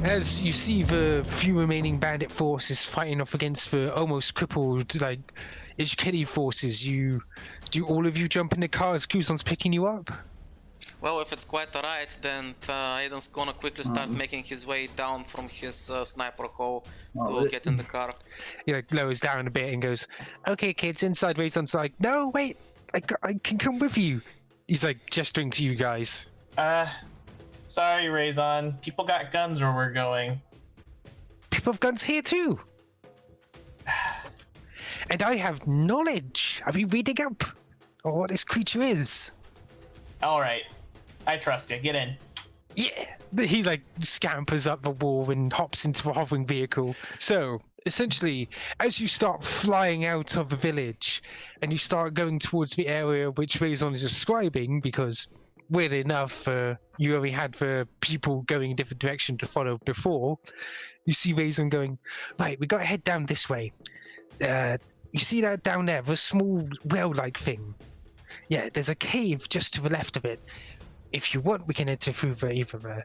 as you see the few remaining bandit forces fighting off against the almost crippled, like, Ishkedi forces, do all of you jump in the car as Kuzon's picking you up? Well, if it's quite alright, then Aiden's gonna quickly start making his way down from his sniper hole to get in the car. He like lowers down a bit and goes, "Okay, kids, inside." Razon's like, "No, wait, I can come with you." He's like gesturing to you guys. Sorry, Razon. People got guns where we're going. People have guns here too. And I have knowledge. Are you reading up on what this creature is? All right. I trust you. Get in. Yeah. He like scampers up the wall and hops into a hovering vehicle. So essentially, as you start flying out of the village and you start going towards the area which Razon is describing, because weirdly enough, you only had the people going in different direction to follow before, you see Razon going, right, we gotta head down this way. You see that down there, the small well-like thing? Yeah, there's a cave just to the left of it. If you want, we can enter through either the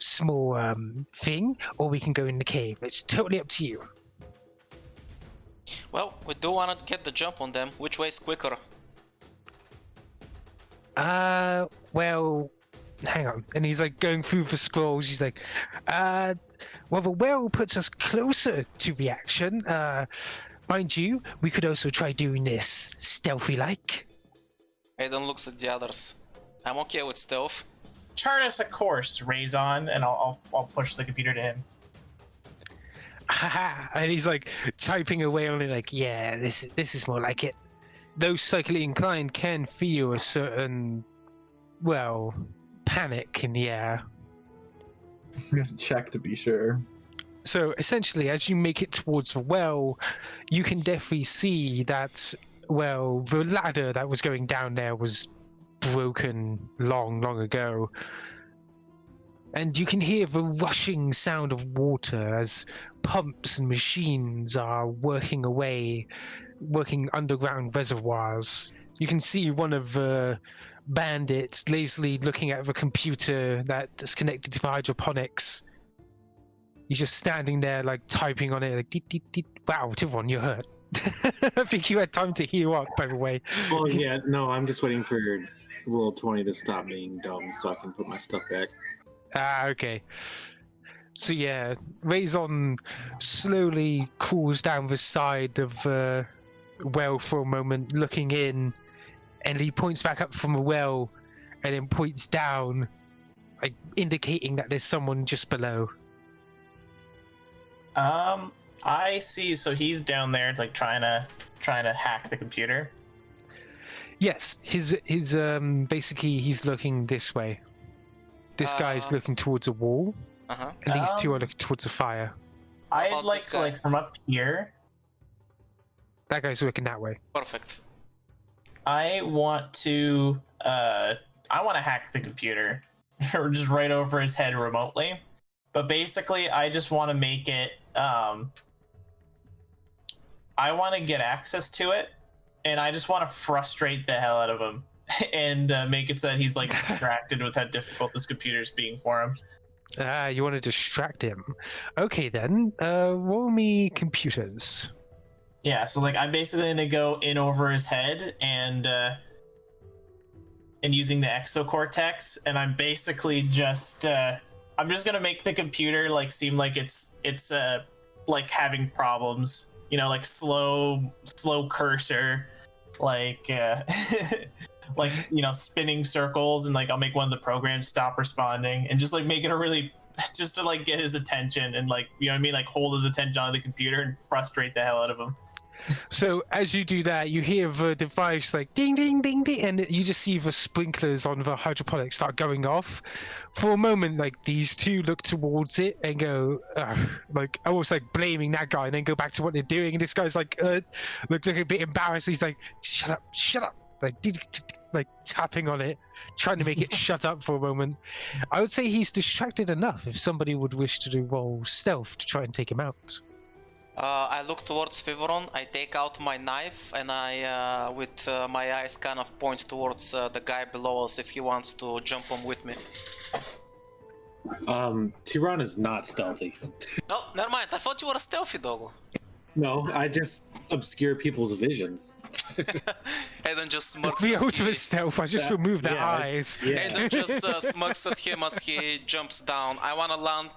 small thing, or we can go in the cave. It's totally up to you. Well, we do want to get the jump on them. Which way is quicker? Well, hang on. And he's like going through the scrolls. He's like, well, the well puts us closer to the action. Mind you, we could also try doing this stealthy-like. Aiden looks at the others. I'm okay with stealth. Chart us a course, Razon, and I'll push the computer to him. Haha! And he's like typing away on it, like, yeah, this is more like it. Those psychically inclined can feel a certain, well, panic in the air. We have to check to be sure. So essentially, as you make it towards the well, you can definitely see that, well, the ladder that was going down there was broken long ago. And you can hear the rushing sound of water as pumps and machines are working underground reservoirs. You can see one of the bandits lazily looking at the computer that's connected to the hydroponics. He's just standing there, like, typing on it, like, deet, deet, deet. Wow, Thiveron, you're hurt. I think you had time to heal up, by the way. Well, yeah, no, I'm just waiting for roll 20 to stop being dumb so I can put my stuff back. Ah, okay. So yeah, Razon slowly crawls down the side of the well for a moment, looking in, and he points back up from the well, and then points down, like indicating that there's someone just below. I see. So he's down there, like trying to hack the computer. Yes, his basically he's looking this way. This guy's looking towards a wall, and these two are looking towards a fire. I'd like to, like, from up here. That guy's looking that way. Perfect. I want to hack the computer, or just right over his head remotely. But basically, I just want to make it. I want to get access to it, and I just want to frustrate the hell out of him, and make it so that he's like distracted with how difficult this computer is being for him. You want to distract him? Okay then. Roll me computers. Yeah, so like I'm basically gonna go in over his head and using the exocortex, and I'm basically just I'm just gonna make the computer like seem like it's like having problems, you know, like slow cursor, like like, you know, spinning circles, and like I'll make one of the programs stop responding, and just like make it a really just to like get his attention and like, you know what I mean, like hold his attention on the computer and frustrate the hell out of him. So as you do that, you hear the device like ding, ding, ding, ding, and you just see the sprinklers on the hydroponics start going off. For a moment, like these two look towards it and go, like almost like blaming that guy, and then go back to what they're doing. And this guy's like, looking a bit embarrassed. He's like, shut up, like tapping on it, trying to make it shut up for a moment. I would say he's distracted enough if somebody would wish to roll stealth to try and take him out. I look towards Thiveron, I take out my knife, and I, with my eyes, kind of point towards the guy below us if he wants to jump on with me. Thiveron is not stealthy. Oh, never mind. I thought you were a stealthy dog. No, I just obscure people's vision. Aiden just smirks. The as ultimate he- stealth, I just Yeah, removed their yeah, eyes. Yeah. Aiden just smirks at him as he jumps down. I wanna land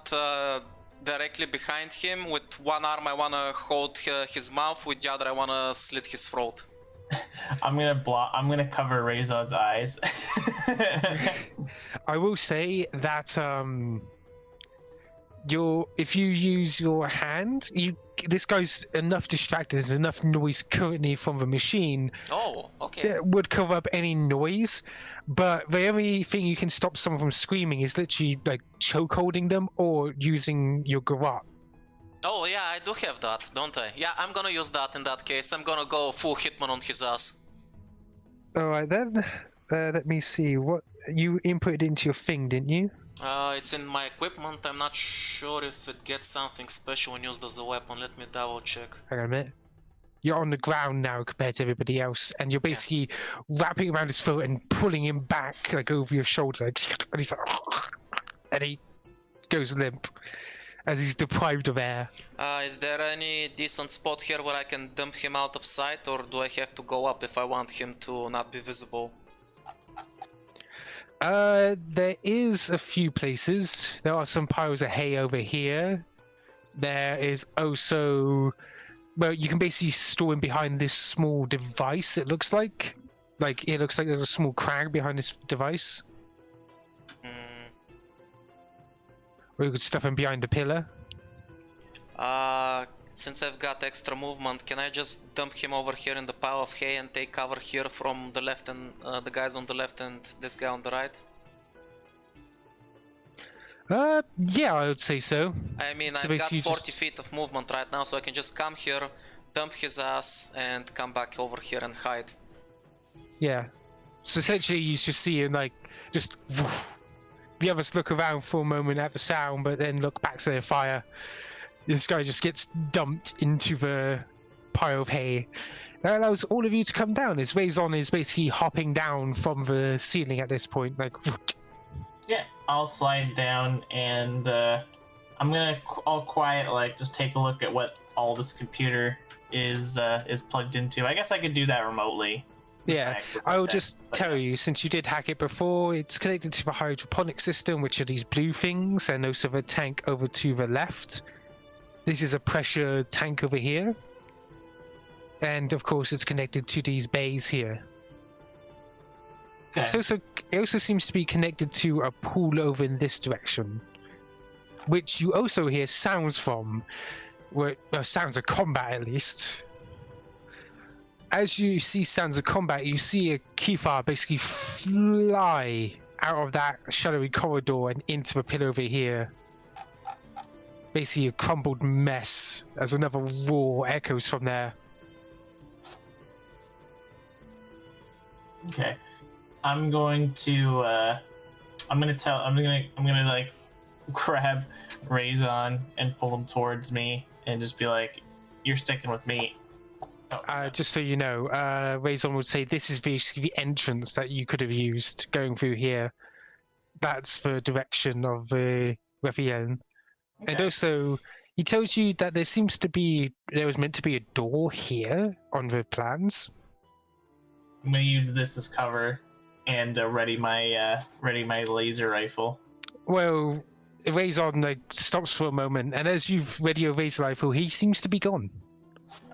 directly behind him. With one arm I wanna hold his mouth, with the other I wanna slit his throat. I'm gonna cover Razor's eyes. I will say that if you use your hand, this guy's enough distracted. There's enough noise currently from the machine Oh, okay. that would cover up any noise. But the only thing you can stop someone from screaming is literally like choke holding them or using your garrote. Oh yeah, I do have that, don't I? Yeah, I'm gonna use that in that case. I'm gonna go full Hitman on his ass. All right then. Let me see. What you inputted into your thing, didn't you? It's in my equipment. I'm not sure if it gets something special when used as a weapon. Let me double check. Hang on a minute. You're on the ground now compared to everybody else, and you're basically wrapping around his throat and pulling him back like over your shoulder, and he's like, and he goes limp as he's deprived of air. Is there any decent spot here where I can dump him out of sight, or do I have to go up if I want him to not be visible? There is a few places. There are some piles of hay over here. There is also, well, you can basically store him behind this small device. It looks like there's a small crag behind this device, or you could stuff him behind a pillar. Since I've got extra movement, can I just dump him over here in the pile of hay and take cover here from the left and the guys on the left and this guy on the right? Yeah, I would say so. I mean, So I've got basically 40 feet of movement right now, so I can just come here, dump his ass, and come back over here and hide. Yeah. So essentially, you just see him like just. Woof. The others look around for a moment at the sound, but then look back to their fire. This guy just gets dumped into the pile of hay. That allows all of you to come down. As Raison is basically hopping down from the ceiling at this point, like. Yeah, I'll slide down and I'm gonna all quiet, like just take a look at what all this computer is plugged into. I guess I could do that remotely. Yeah, I will just tell you, since you did hack it before, it's connected to the hydroponic system, which are these blue things, and also the tank over to the left. This is a pressure tank over here. And of course, it's connected to these bays here. Okay. It also seems to be connected to a pool over in this direction, which you also hear sounds from, sounds of combat at least. As you see sounds of combat, you see a Kefar basically fly out of that shadowy corridor and into the pillar over here. Basically a crumbled mess as another roar echoes from there. Okay. I'm gonna like grab Raison and pull him towards me and just be like, "You're sticking with me." Oh, Just so you know, Raison would say this is basically the entrance that you could have used going through here. That's the direction of Raphael. okay. And also, he tells you that there was meant to be a door here on the plans. I'm gonna use this as cover and ready my laser rifle. Well, Raison stops for a moment, and as you've ready your laser rifle, he seems to be gone.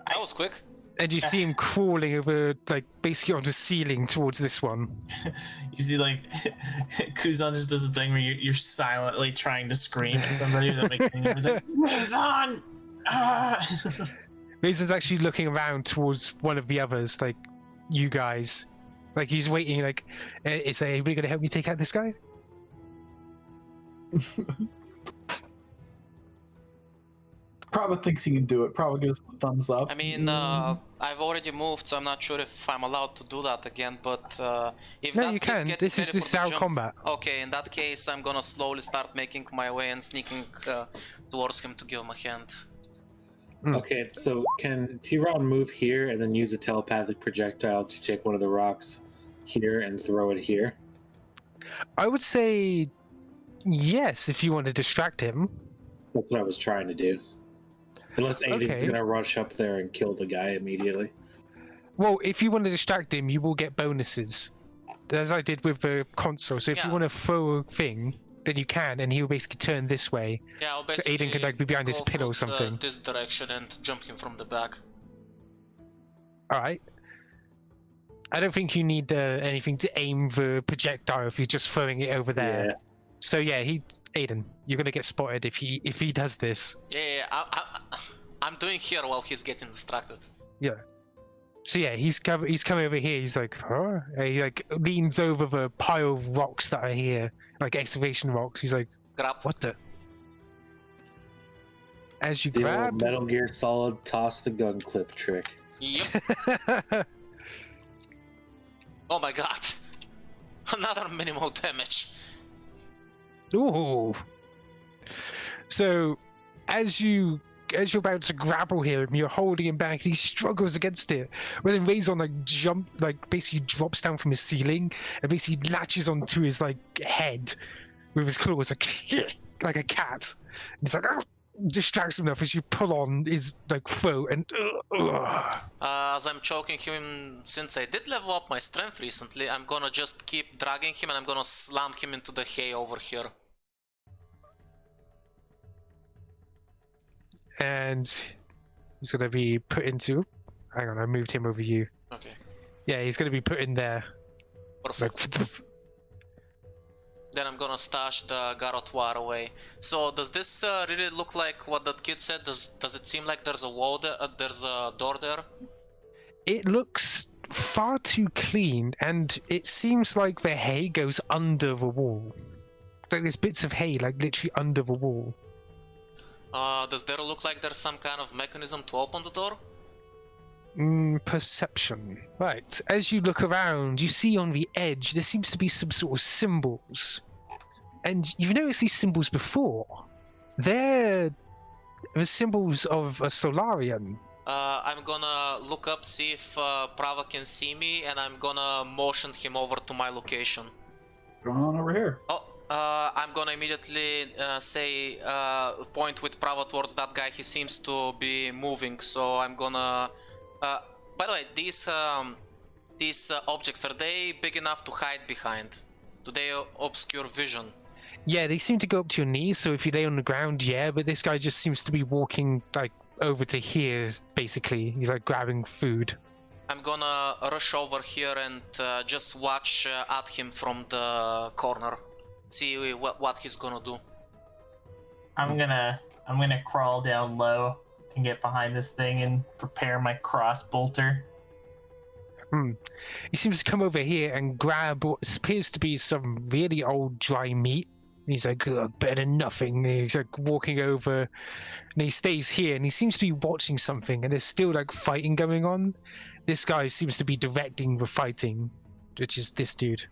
That was quick. And you see him crawling over, basically on the ceiling towards this one. You see, Kuzon just does a thing where you're silently trying to scream at somebody that makes any noise. Like, Kuzon! Ah! Raison's actually looking around towards one of the others, you guys. He's waiting, is anybody going to help me take out this guy? Prava thinks he can do it. Prava gives him a thumbs up. I mean, I've already moved, so I'm not sure if I'm allowed to do that again, but if No, that you kid's can. getting This ready is for the our jump- combat. Okay, in that case, I'm gonna slowly start making my way and sneaking towards him to give him a hand. Okay, so can Thiveron move here and then use a telepathic projectile to take one of the rocks here and throw it here? I would say Yes, if you want to distract him. That's what I was trying to do. Unless Aiden's Okay. gonna rush up there and kill the guy immediately. Well, if you want to distract him, you will get bonuses, as I did with the console. So if you Yeah. want to throw a thing, then you can, and he'll basically turn this way. Yeah, I'll So basically Aiden could like be behind his go pillow or from something. this direction and jump him from the back. All right. I don't think you need anything to aim the projectile if you're just throwing it over there. Yeah. So yeah, Aiden, you're gonna get spotted if he does this. Yeah, I'm doing here while he's getting distracted. Yeah. So yeah, he's coming over here. He's like, huh? And he like leans over the pile of rocks that are here, like excavation rocks. He's like, Grab. what the? As you The old grab. Metal Gear Solid toss the gun clip trick. Yep. Oh my god. Another minimal damage. Ooh. So, as you're about to grapple him, you're holding him back. He struggles against it. But then Razor basically drops down from his ceiling and basically latches onto his head with his claws, like a cat. And he's like, "Argh!" Distracts him enough as you pull on his throat and. As I'm choking him, since I did level up my strength recently, I'm gonna just keep dragging him and I'm gonna slam him into the hay over here. And he's gonna be put into. Hang on, I moved him over you. Okay, Yeah, he's gonna be put in there. perfect. Then I'm gonna stash the garrotoir away. So does this really look like what that kid said? Does it seem like there's a wall there? There's a door there? It looks far too clean, and it seems like the hay goes under the wall. Like there's bits of hay, literally under the wall. Does there look like there's some kind of mechanism to open the door? Perception. Right. As you look around, you see on the edge there seems to be some sort of symbols, and you've noticed these symbols before. They're the symbols of a Solarian. I'm gonna look up, see if Prava can see me, and I'm gonna motion him over to my location. What's going on over here? Oh, I'm gonna immediately point with Prava towards that guy. He seems to be moving, so I'm gonna... by the way, these objects, are they big enough to hide behind? Do they obscure vision? Yeah, they seem to go up to your knees, so if you lay on the ground, yeah, but this guy just seems to be walking over to here, basically. He's grabbing food. I'm gonna rush over here and just watch at him from the corner. See what he's gonna do. I'm gonna crawl down low and get behind this thing and prepare my cross bolter. He seems to come over here and grab what appears to be some really old dry meat. He's like, "Ugh, better than nothing." And he's walking over, and he stays here, and he seems to be watching something, and there's still fighting going on. This guy seems to be directing the fighting, which is this dude.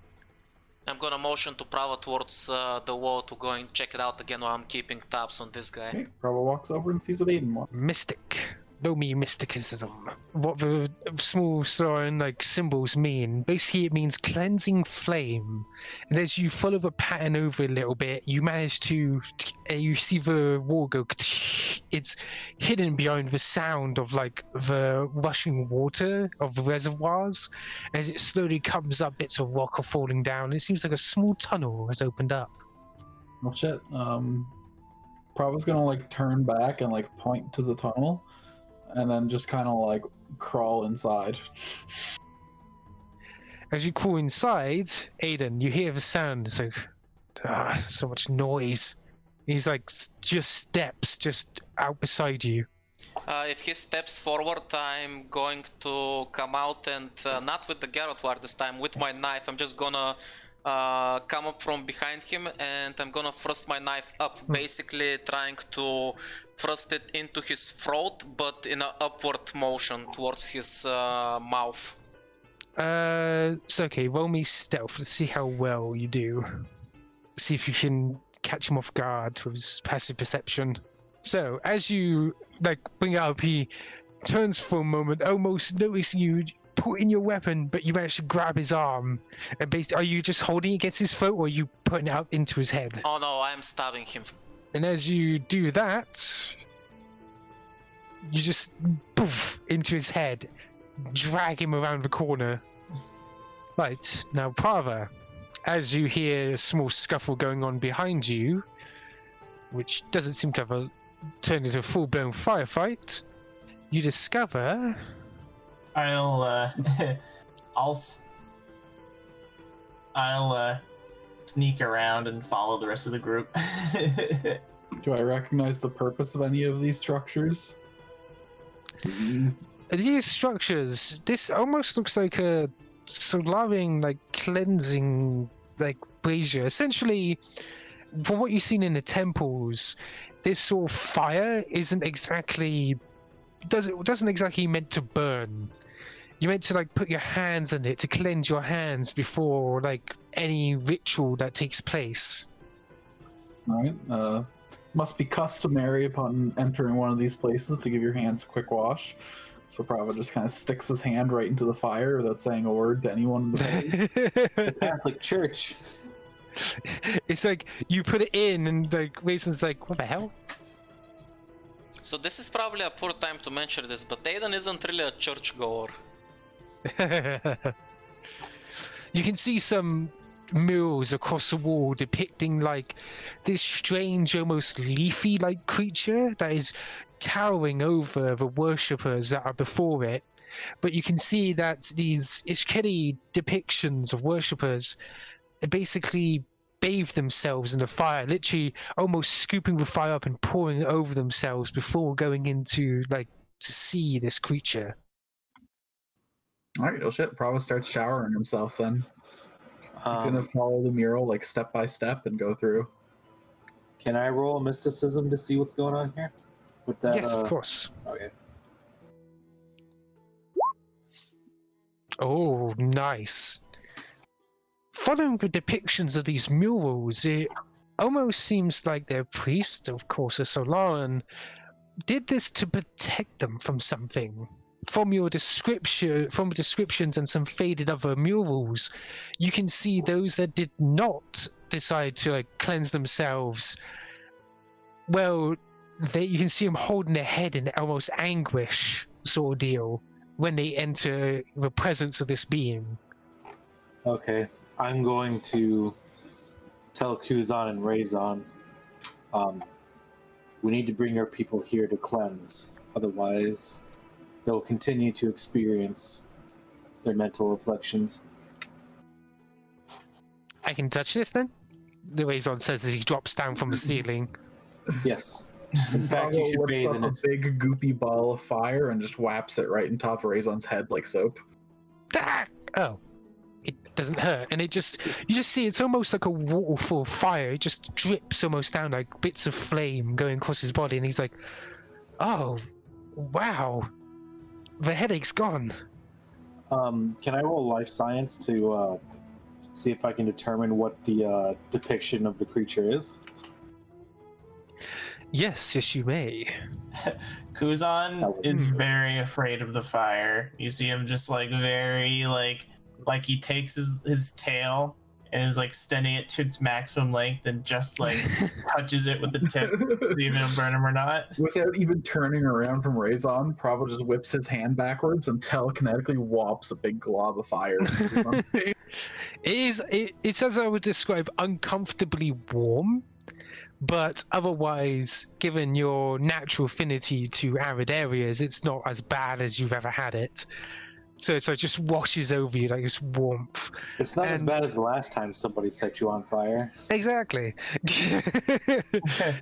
I'm gonna motion to Prava towards the wall to go and check it out again while I'm keeping tabs on this guy. Okay, Prava walks over and sees what Aiden wants. Mystic. Know me mysticism. What the small Solarian symbols mean. Basically it means cleansing flame. And as you follow the pattern over a little bit, you manage to you see the wall go. It's hidden behind the sound of the rushing water of the reservoirs. As it slowly comes up, bits of rock are falling down. It seems like a small tunnel has opened up. Well, shit. Prava's gonna turn back and point to the tunnel, and then just kind of crawl inside. As you crawl inside, Aiden, you hear the sound. It's so much noise. He's just steps just out beside you. If he steps forward, I'm going to come out and not with the garrotoir this time, with my knife. I'm just gonna come up from behind him and I'm gonna thrust my knife up, basically trying to thrust it into his throat, but in an upward motion towards his mouth. It's okay. Roll me stealth. Let's see how well you do. See if you can catch him off guard with his passive perception. So as you bring it up, he turns for a moment, almost noticing you putting your weapon, but you manage to grab his arm. And basically, are you just holding it against his throat, or are you putting it up into his head? Oh no, I'm stabbing him. And as you do that, you just poof into his head, drag him around the corner. Right, now Prava, as you hear a small scuffle going on behind you, which doesn't seem to have turned into a full-blown firefight, you discover... I'll sneak around and follow the rest of the group. Do I recognize the purpose of any of these structures? These structures, this almost looks like a Solarian, like, cleansing, like, brazier. Essentially, from what you've seen in the temples, this sort of fire isn't exactly... doesn't exactly meant to burn. You're meant to, like, put your hands in it to cleanse your hands before, like, any ritual that takes place. Right. Must be customary upon entering one of these places to give your hands a quick wash. So Prava just kind of sticks his hand right into the fire without saying a word to anyone in the party. Catholic Church. It's like, you put it in, and, like, Raison's like, what the hell? So this is probably a poor time to mention this, but Aiden isn't really a churchgoer. You can see some murals across the wall depicting like this strange, almost leafy like creature that is towering over the worshippers that are before it. But you can see that these Ishkeri depictions of worshippers basically bathe themselves in the fire, literally almost scooping the fire up and pouring it over themselves before going into, like, to see this creature. Alright, well shit, Prava starts showering himself then. He's gonna follow the mural, like, step by step and go through. Can I roll mysticism to see what's going on here? With that, Yes, of course. Okay. Oh, nice. Following the depictions of these murals, it almost seems like their priest, of course, a Solaran, did this to protect them from something. From your description, from the descriptions and some faded other murals, you can see those that did not decide to, like, cleanse themselves. Well, you can see them holding their head in almost anguish, sort of deal, when they enter the presence of this being. Okay. I'm going to tell Kuzon and Raison, we need to bring our people here to cleanse. Otherwise, they'll continue to experience their mental afflictions. I can touch this then? The Raison says as he drops down from the ceiling. Yes. In fact, you should bathe in a it. big goopy ball of fire and just whaps it right on top of Raison's head like soap. Ah! Oh. It doesn't hurt, and you just see it's almost like a waterfall of fire. It just drips almost down like bits of flame going across his body, and he's like, oh, wow. The headache's gone. Can I roll life science to see if I can determine what the depiction of the creature is? Yes, you may. Kuzon is very afraid of the fire. You see him just like very like he takes his tail and is like extending it to its maximum length and just like touches it with the tip to see if it'll burn him or not. Without even turning around from Raison, Prava just whips his hand backwards and telekinetically whops a big glob of fire. It's as I would describe, uncomfortably warm, but otherwise, given your natural affinity to arid areas, it's not as bad as you've ever had it. So it just washes over you like this warmth. It's not as bad as the last time somebody set you on fire. Exactly.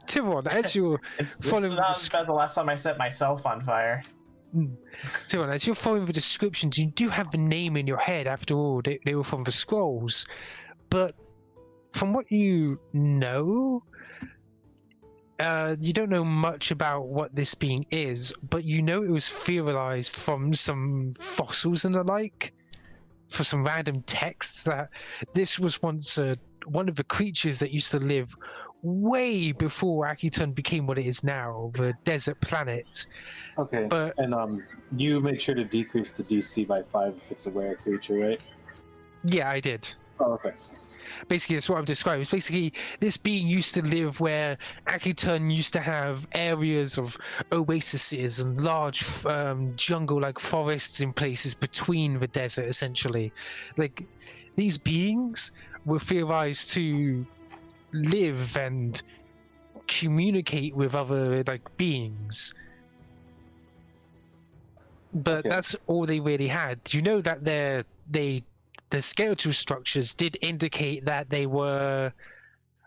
Thiveron, as you're following not as bad as the last time I set myself on fire. Thiveron, as you're following the descriptions, you do have the name in your head. After all, they were from the scrolls. But from what you know, you don't know much about what this being is, but you know it was theorized from some fossils and the like, for some random texts, that this was once one of the creatures that used to live way before Akiton became what it is now, the desert planet. Okay. But And you make sure to decrease the DC by 5 if it's a rare creature, right? yeah, I did. Oh, okay. Basically, that's what I'm describing. It's basically this being used to live where Akiton used to have areas of oases and large jungle-like forests in places between the desert, essentially. Like, these beings were theorized to live and communicate with other, like, beings. But Okay. that's all they really had. You know that the skeletal structures did indicate that they were,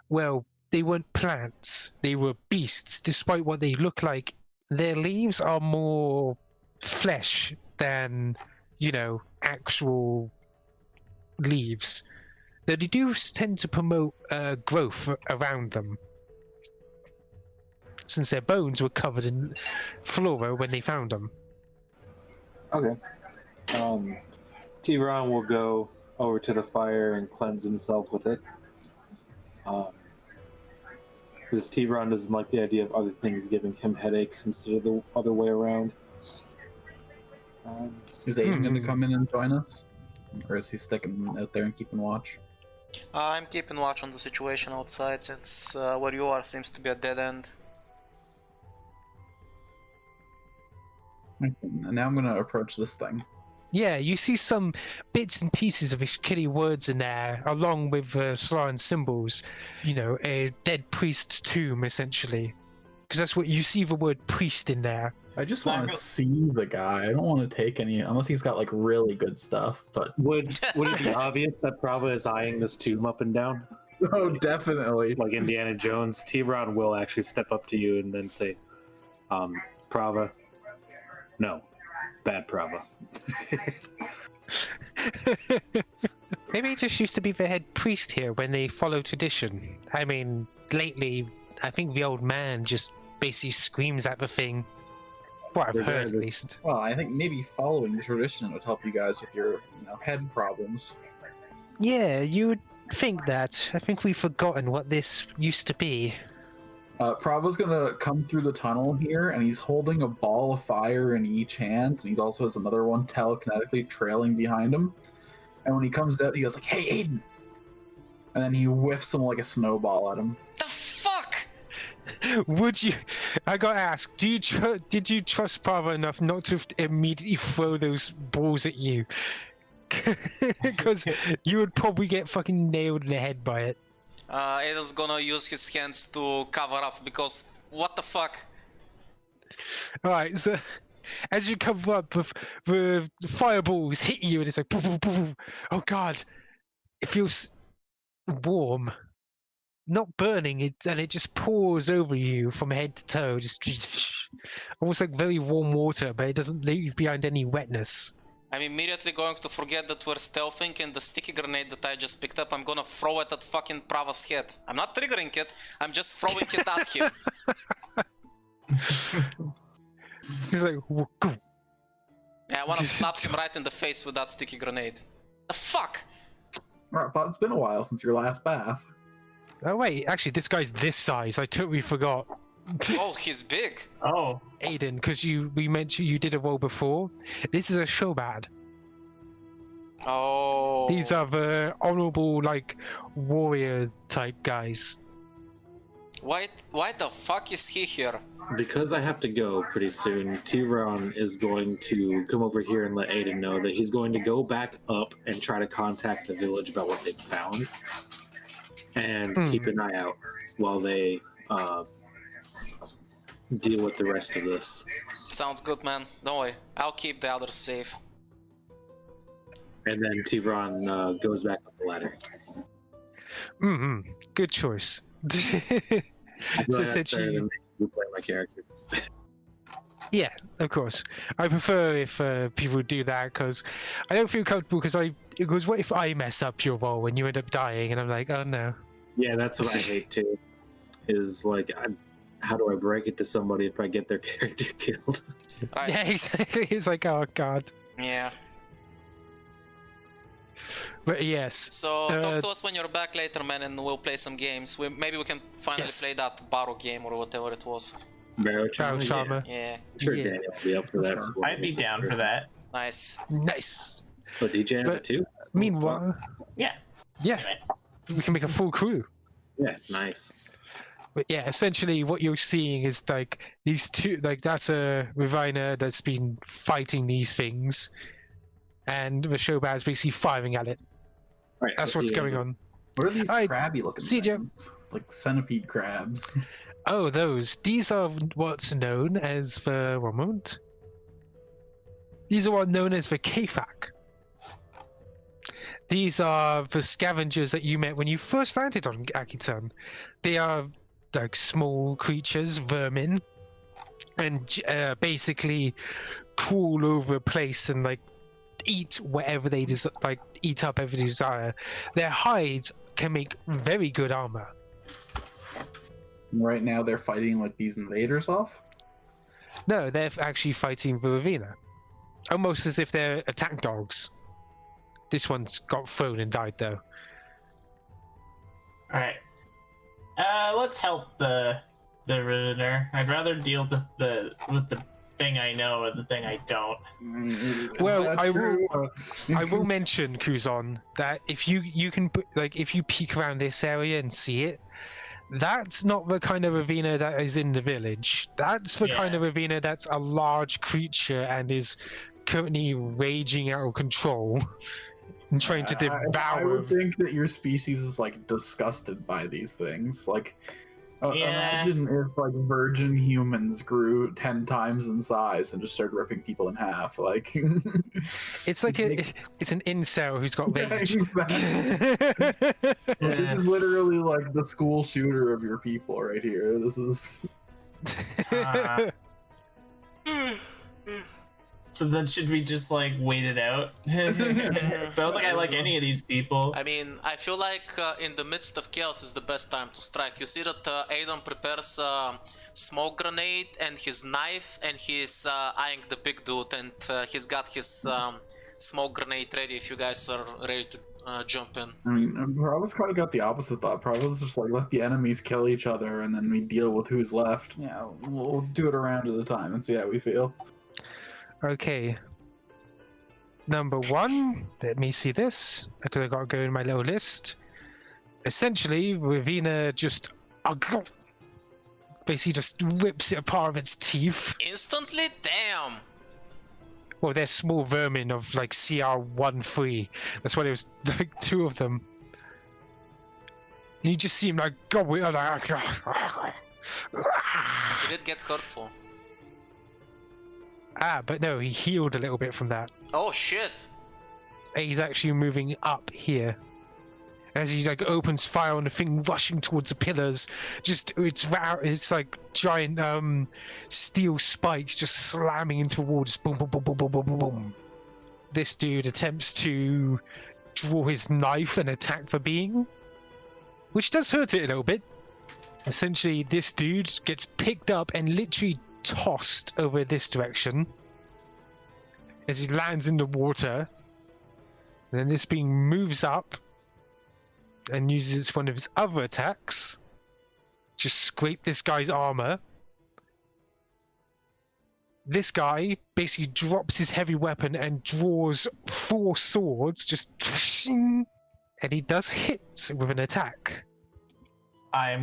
well, they weren't plants, they were beasts. Despite what they look like, their leaves are more flesh than, actual leaves. Though they do tend to promote growth around them, since their bones were covered in flora when they found them. Okay. Thiveron will go over to the fire and cleanse himself with it. Because Thiveron doesn't like the idea of other things giving him headaches instead of the other way around. Is Aiden going to come in and join us? Or is he sticking out there and keeping watch? I'm keeping watch on the situation outside since where you are seems to be a dead end. Now I'm going to approach this thing. Yeah, you see some bits and pieces of Ishkili words in there, along with Slaran symbols. A dead priest's tomb, essentially. Because that's what you see, the word priest in there. I just want to see the guy. I don't want to take any, unless he's got like really good stuff. But Would it be obvious that Prava is eyeing this tomb up and down? oh, definitely. Like Indiana Jones, Thiveron will actually step up to you and then say, Prava, no, bad Prava. Maybe he just used to be the head priest here when they follow tradition. I mean, lately, I think the old man just basically screams at the thing. What I've heard, at least. Well, I think maybe following the tradition would help you guys with your, head problems. Yeah, you would think that. I think we've forgotten what this used to be. Prava's gonna come through the tunnel here, and he's holding a ball of fire in each hand, and he also has another one telekinetically trailing behind him. And when he comes out, he goes like, "Hey, Aiden!" And then he whiffs them like a snowball at him. The fuck? Would you? I got asked. Did you trust Prava enough not to immediately throw those balls at you? Because you would probably get fucking nailed in the head by it. Aiden's gonna use his hands to cover up because what the fuck? Alright, so as you cover up with the fireballs hit you and it's like poof, poof, poof. Oh god, it feels warm, not burning, and it just pours over you from head to toe, just almost like very warm water, but it doesn't leave behind any wetness. I'm immediately going to forget that we're stealthing, and the sticky grenade that I just picked up, I'm gonna throw it at fucking Prava's head. I'm not triggering it, I'm just throwing it at him. He's like, go. Yeah, I wanna slap him right in the face with that sticky grenade. The fuck? Alright, but it's been a while since your last bath. Oh wait, actually this guy's this size, I totally forgot. Oh, he's big. Oh, Aiden, because we mentioned you did a roll before. This is a Shobad. Oh. These are the honorable, like, warrior type guys. Why the fuck is he here? Because I have to go pretty soon, Thiveron is going to come over here and let Aiden know that he's going to go back up and try to contact the village about what they found. And keep an eye out while they deal with the rest of this. Sounds good, man. Don't worry. I'll keep the others safe. And then Thiveron goes back up the ladder. Good choice. So since you play my character. Yeah, of course. I prefer if people do that because I don't feel comfortable because what if I mess up your role and you end up dying and I'm like, oh no. Yeah, that's what I hate too. Is like, how do I break it to somebody if I get their character killed? Right. Yeah, exactly. It's like, oh god. Yeah. But yes. So talk to us when you're back later, man, and we'll play some games. Maybe we can finally Yes. play that Barrow game or whatever it was. Barrow Charmer. Charmer. Charmer. Yeah, I'm sure Yeah. Daniel will be up for that. Sure. so I'd be down for that. nice. Nice. So DJ has But- it too? Meanwhile, Yeah. yeah, Anyway. we can make a full crew. Yeah, nice. But yeah, essentially what you're seeing is like these two, like that's a Ravina that's been fighting these things, and the Shobat is basically firing at it. All right, That's let's what's see going it. on. What are these Alright, crabby looking see ya. things? Like centipede crabs. Oh, those. These are what's known as the one moment. These are what are known as the Kafak. These are the scavengers that you met when you first landed on Akitan. They are like small creatures, vermin, and basically crawl over a place and like eat whatever they like eat up every desire. Their hides can make very good armor. Right now they're fighting like these invaders off. No, they're actually fighting the Ravina. Almost as if they're attack dogs. This one's got thrown and died though. All right. Let's help the Riveter. I'd rather deal with the thing I know and the thing I don't. Well, That's I true. I will mention, Kuzon, that if you can put, like, if you peek around this area and see it, that's not the kind of Ravina that is in the village. That's the kind Yeah. of Ravina that's a large creature and is currently raging out of control and trying to I devour. would think that your species is like disgusted by these things. Like, Yeah. imagine if like virgin humans grew 10 times in size and just started ripping people in half. Like, It's like it's an incel who's got Yeah, rage. exactly. This is literally like the school shooter of your people right here. This is. Uh, So then should we just like wait it out? I don't think I like any of these people. I mean, I feel like in the midst of chaos is the best time to strike. You see that Aiden prepares a smoke grenade and his knife, and he's eyeing the big dude, and he's got his smoke grenade ready if you guys are ready to jump in. I mean, Prava's kind of got the opposite thought. Prava's just like, let the enemies kill each other and then we deal with who's left. Yeah, we'll do it a round at a time and see how we feel. Okay. Number one, let me see this, because I gotta go in my little list. Essentially, Ravina just basically just rips it apart with its teeth. Instantly? Damn! Well, they're small vermin of like CR13. That's why there was like two of them. And you just see him like go with He did get hurtful. but no, he healed a little bit from that. Oh shit! He's actually moving up here. As he like opens fire on the thing rushing towards the pillars, it's like giant steel spikes just slamming into walls. Boom, boom, boom, boom, boom, boom, boom, boom. This dude attempts to draw his knife and attack the being, which does hurt it a little bit. Essentially, this dude gets picked up and literally tossed over this direction as he lands in the water. And then this being moves up and uses one of his other attacks. Just scrape this guy's armor. This guy basically drops his heavy weapon and draws 4 swords, just and he does hit with an attack. I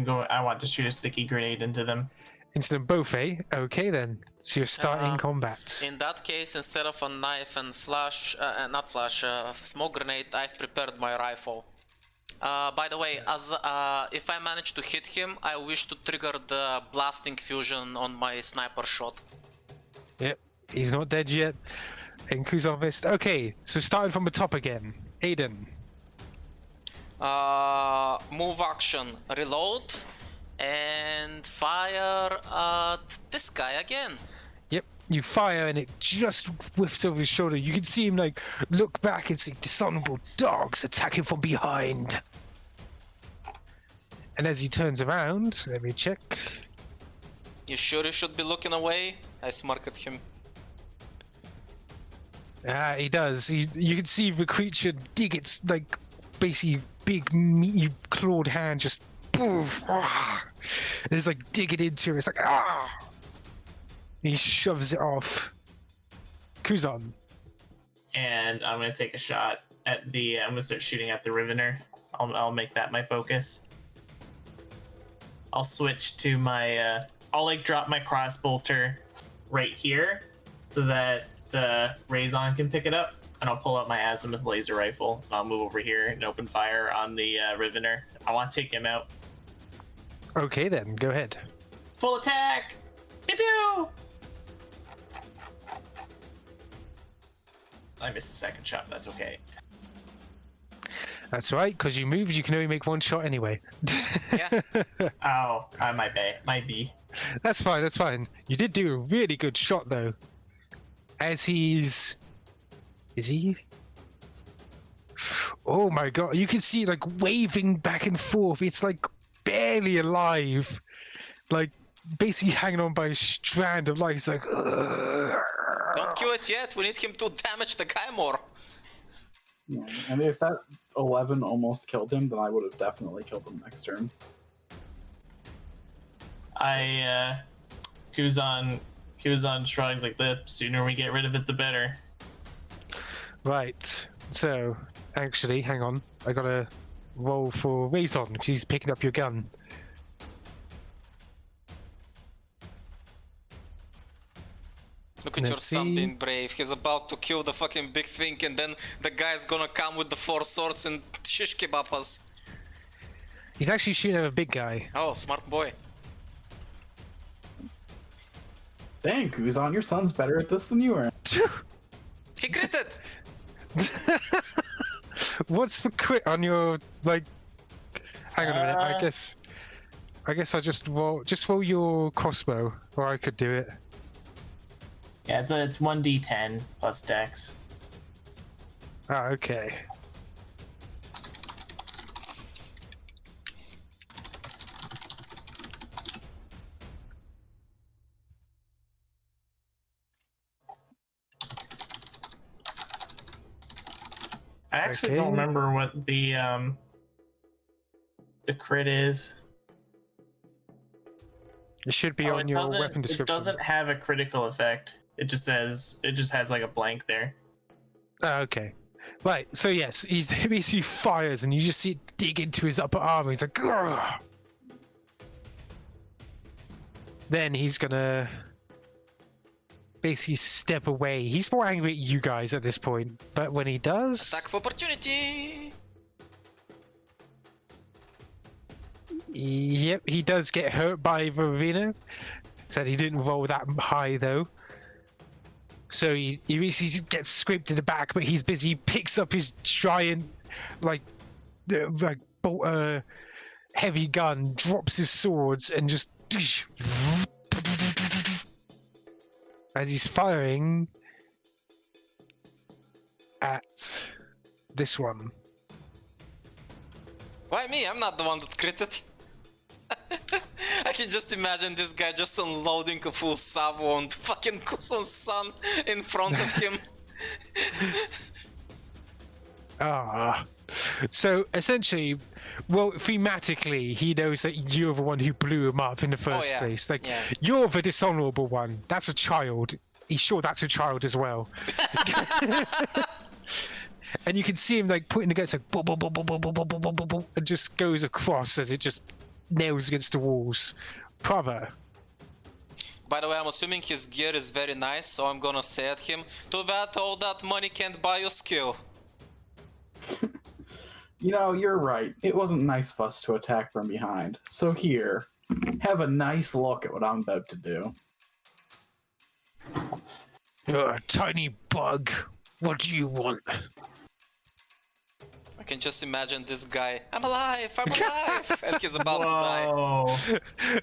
want to shoot a sticky grenade into them. Into them both, eh? Okay then. So you're starting combat. In that case, instead of a knife and smoke grenade, I've prepared my rifle. By the way, as if I manage to hit him, I wish to trigger the blasting fusion on my sniper shot. Yep, he's not dead yet. And Kuzon missed. Okay, so starting from the top again. Aiden. Move action, reload, and fire at this guy again. Yep, you fire and it just whiffs over his shoulder. You can see him like look back and see dishonorable dogs attacking from behind. And as he turns around, let me check. You sure you should be looking away? I smirk at him. He does. You can see the creature dig its like basically big meaty clawed hand just poof. It's like digging into it. It's like ah. He shoves it off. Kuzon. And I'm gonna take a shot at the. I'm gonna start shooting at the Rivener. I'll make that my focus. I'll switch to my. I'll like drop my crossbolter right here, so that Razon can pick it up, and I'll pull out my azimuth laser rifle. And I'll move over here and open fire on the Rivener. I want to take him out. Okay then, go ahead. Full attack! Pew pew! I missed the second shot. That's okay. That's right, because you moved, you can only make one shot anyway. Yeah. Oh, I might be. That's fine, that's fine. You did do a really good shot though. As he's... Is he? Oh my god, you can see like waving back and forth. It's like barely alive. Like basically hanging on by a strand of light. It's like... Don't kill it yet. We need him to damage the guy more. Yeah, I mean, if that 11 almost killed him, then I would have definitely killed him next turn. Kuzon shrugs like the sooner we get rid of it, the better. Right, so actually, hang on. I gotta roll for Razon because he's picking up your gun. Look at Let's your son see. being brave. He's about to kill the fucking big thing, and then the guy's gonna come with the 4 swords and shish kebab us. He's actually shooting at a big guy. Oh, smart boy. Dang, Kuzon, your son's better at this than you are. He critted! What's the crit on your like? Hang on a minute. I guess I just roll your crossbow, or I could do it. Yeah, it's 1d10 plus dex. Ah, okay. I actually Okay. don't remember what the crit is. It should be on your weapon description. It doesn't have a critical effect. It just has like a blank there. Ah, okay. Right. So yes, he basically fires, and you just see it dig into his upper arm. He's like, "Grr!" Then he's gonna basically step away. He's more angry at you guys at this point, but when he does, Attack of opportunity! yep, he does get hurt by the arena. Said he didn't roll that high though. So he basically gets scraped in the back, but he's busy. He picks up his giant, heavy gun, drops his swords, and just as he's firing at this one. Why me? I'm not the one that critted. I can just imagine this guy just unloading a full salvo on fucking Kuzon's son in front of him. Ah. So essentially, well, thematically, he knows that you're the one who blew him up in the first yeah. place. Like, Yeah. you're the dishonorable one. That's a child. He's sure that's a child as well. And you can see him like putting against like boom, boom, boom, boom, boom, boom, boom, boom, boom, boom, boom, and just goes across as it just nails against the walls. Prava. By the way, I'm assuming his gear is very nice, so I'm gonna say at him, too bad all that money can't buy you skill. You know, you're right. It wasn't nice of us to attack from behind. So here, have a nice look at what I'm about to do. You're a tiny bug. What do you want? I can just imagine this guy, I'm alive, and he's about to die. Whoa!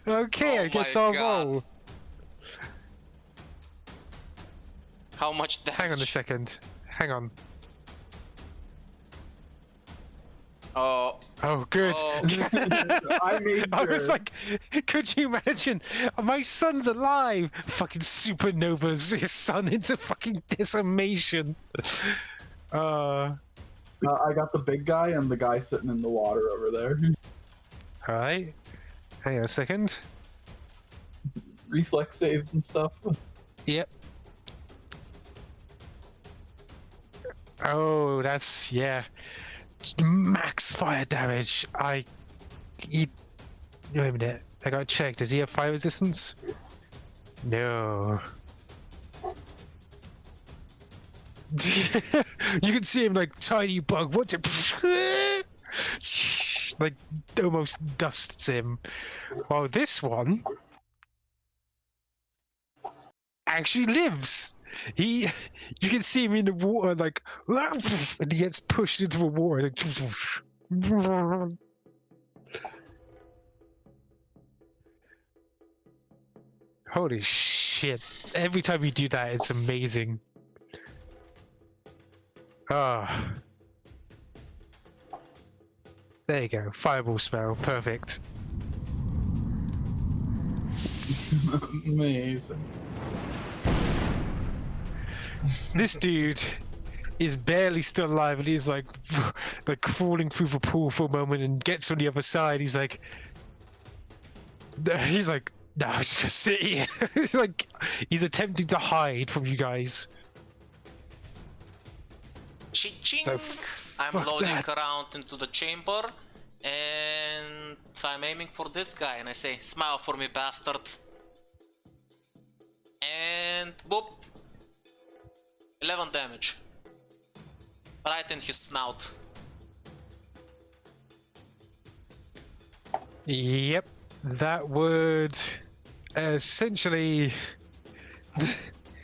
Okay, Oh I guess my I'll God. roll. How much damage? Hang on a second. Hang on. Oh, Oh, good. Oh. I made I was sure. like, could you imagine? My son's alive! Fucking supernovas his son into fucking decimation. I got the big guy and the guy sitting in the water over there. Alright. Hang on a second. Reflex saves and stuff. Yep. Oh, that's, yeah. Max fire damage. Wait a minute. I gotta check. Does he have fire resistance? No. You can see him like tiny bug. What's it? Like almost dusts him. While this one actually lives. You can see him in the water, like, and he gets pushed into the water. Like, holy shit! Every time you do that, it's amazing. Ah. There you go. Fireball spell. Perfect. Amazing. This dude is barely still alive, and he's like crawling through the pool for a moment, and gets on the other side. He's like, no, I'm just gonna sit here. He's attempting to hide from you guys. Ching! So, I'm fuck loading that. around into the chamber, and I'm aiming for this guy, and I say, "Smile for me, bastard!" And boop, 11 damage, right in his snout. Yep, that would essentially.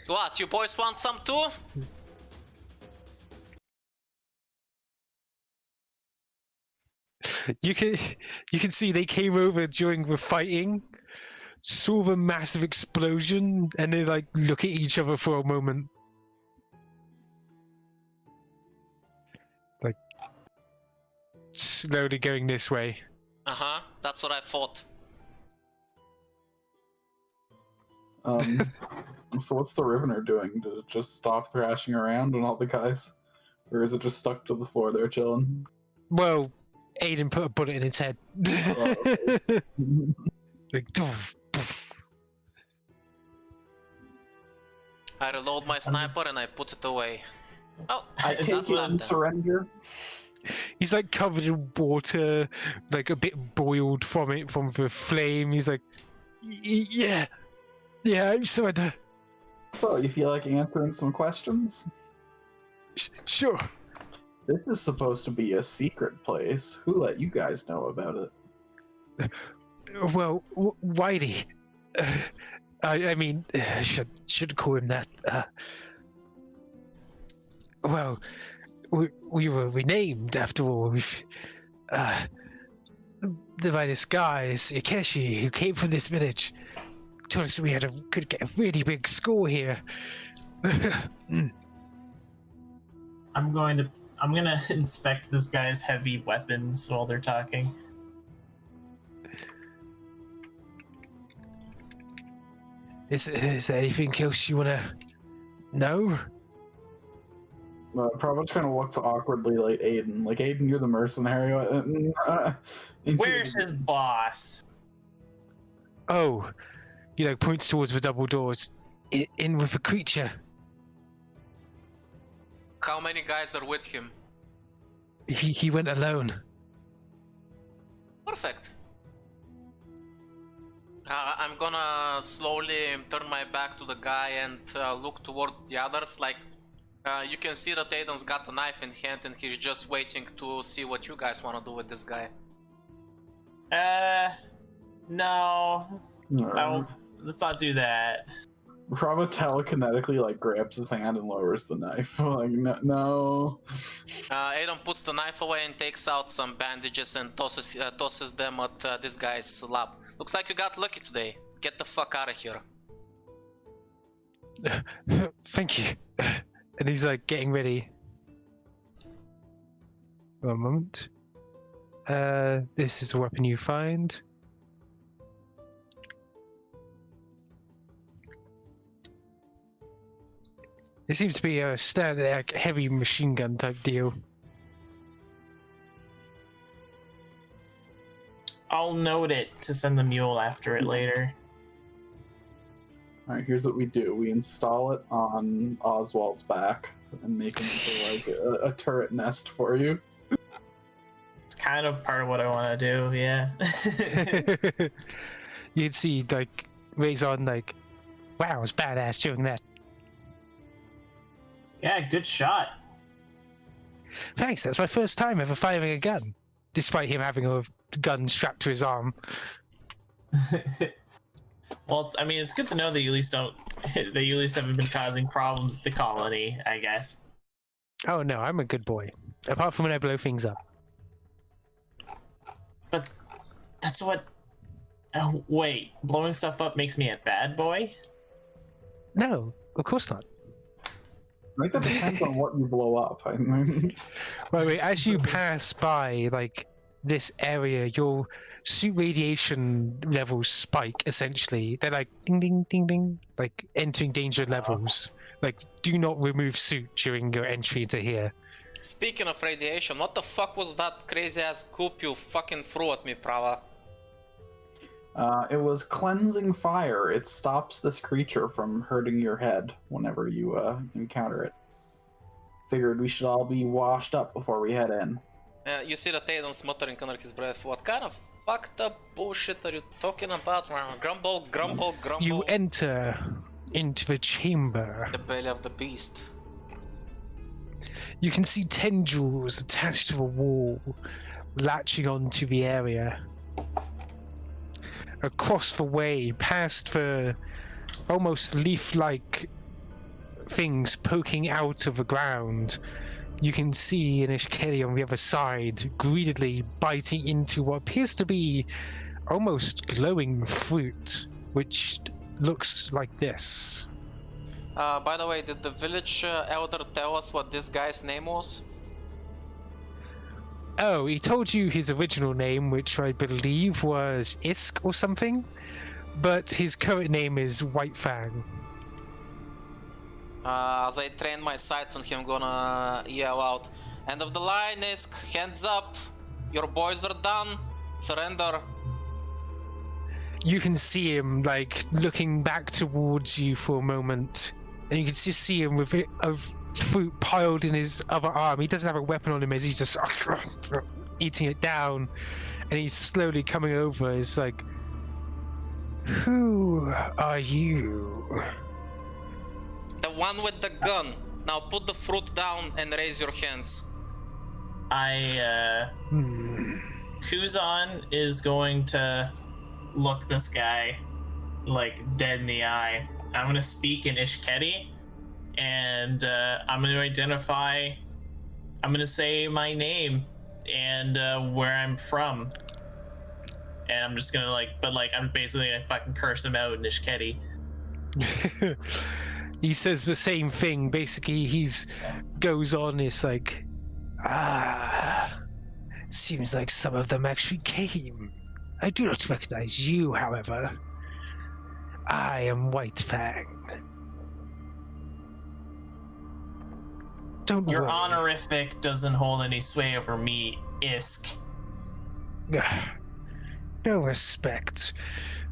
What? You boys want some too? You can see they came over during the fighting, saw the massive explosion, and they like look at each other for a moment. Like slowly going this way. That's what I thought. So what's the Rivener doing? Did it just stop thrashing around and all the guys? Or is it just stuck to the floor there chilling? Well, Aiden put a bullet in its head. Like, doof, doof. I reload my sniper and I put it away. Oh, I that's take not it and them. surrender. He's like covered in water, like a bit boiled from the flame. He's like, yeah, I'm surrender. So, you feel like answering some questions? Sure. This is supposed to be a secret place. Who let you guys know about it? Well, Whitey. I mean, should call him that. Well, we were renamed after all. We've by this guy, Yakeshi, who came from this village, told us we could get a really big score here. I'm gonna inspect this guy's heavy weapons while they're talking. Is there anything else you wanna know? Prava kind of looks awkwardly like Aiden. Like, Aiden, you're the mercenary. Where's his boss? Oh, points towards the double doors. In with the creature. How many guys are with him? He went alone. Perfect. I'm gonna slowly turn my back to the guy and look towards the others. Like, you can see that Aiden's got a knife in hand and he's just waiting to see what you guys want to do with this guy. No. Let's not do that. Prava telekinetically like grabs his hand and lowers the knife. Like, no. Aiden puts the knife away and takes out some bandages and tosses them at this guy's lap. Looks like you got lucky today. Get the fuck out of here. Thank you. And he's like getting ready. One moment. This is a weapon you find. It seems to be a standard like, heavy machine gun type deal. I'll note it to send the mule after it later. All right, here's what we do: we install it on Oswald's back and make him into like a turret nest for you. It's kind of part of what I want to do. Yeah. You'd see like Raison like, wow, it was badass doing that. Yeah, good shot. Thanks, that's my first time ever firing a gun, despite him having a gun strapped to his arm. Well, I mean, it's good to know that you at least don't, that you at least haven't been causing problems at the colony, I guess. Oh no, I'm a good boy. Apart from when I blow things up. But that's what. Oh, wait, blowing stuff up makes me a bad boy? No, of course not. I think that depends on what you blow up. I mean, Wait, as you pass by like this area, your suit radiation levels spike essentially. They're like ding ding ding ding, like entering danger levels. Like do not remove suit during your entry into here. Speaking of radiation, what the fuck was that crazy ass goop you fucking threw at me, Prava? it was cleansing fire. It stops this creature from hurting your head whenever you encounter it. Figured we should all be washed up before we head in. You see that Aiden smuttering under his breath. What kind of fucked up bullshit are you talking about? Grumble, grumble, grumble. You enter into the chamber. The belly of the beast. You can see tendrils attached to a wall, latching onto the area. Across the way, past the almost leaf-like things poking out of the ground, you can see an Ishkeli on the other side, greedily biting into what appears to be almost glowing fruit, which looks like this. By the way, did the village elder tell us what this guy's name was? Oh, he told you his original name, which I believe was Isk or something, but his current name is Whitefang. As I train my sights on him, gonna yell out, "End of the line, Isk! Hands up! Your boys are done! Surrender!" You can see him like looking back towards you for a moment, and you can just see him with it of fruit piled in his other arm. He doesn't have a weapon on him as he's just eating it down, and he's slowly coming over. It's like, who are you? The one with the gun. Now put the fruit down and raise your hands. Kuzon is going to look this guy like dead in the eye. I'm gonna speak in Ishketi, and I'm gonna identify. I'm gonna say my name and where I'm from, and I'm just gonna I'm basically gonna fucking curse him out in Ishketi. He says the same thing. Basically, he's goes on. It's like, seems like some of them actually came. I do not recognize you, however. I am Whitefang. Don't Your worry. honorific doesn't hold any sway over me, Isk. No respect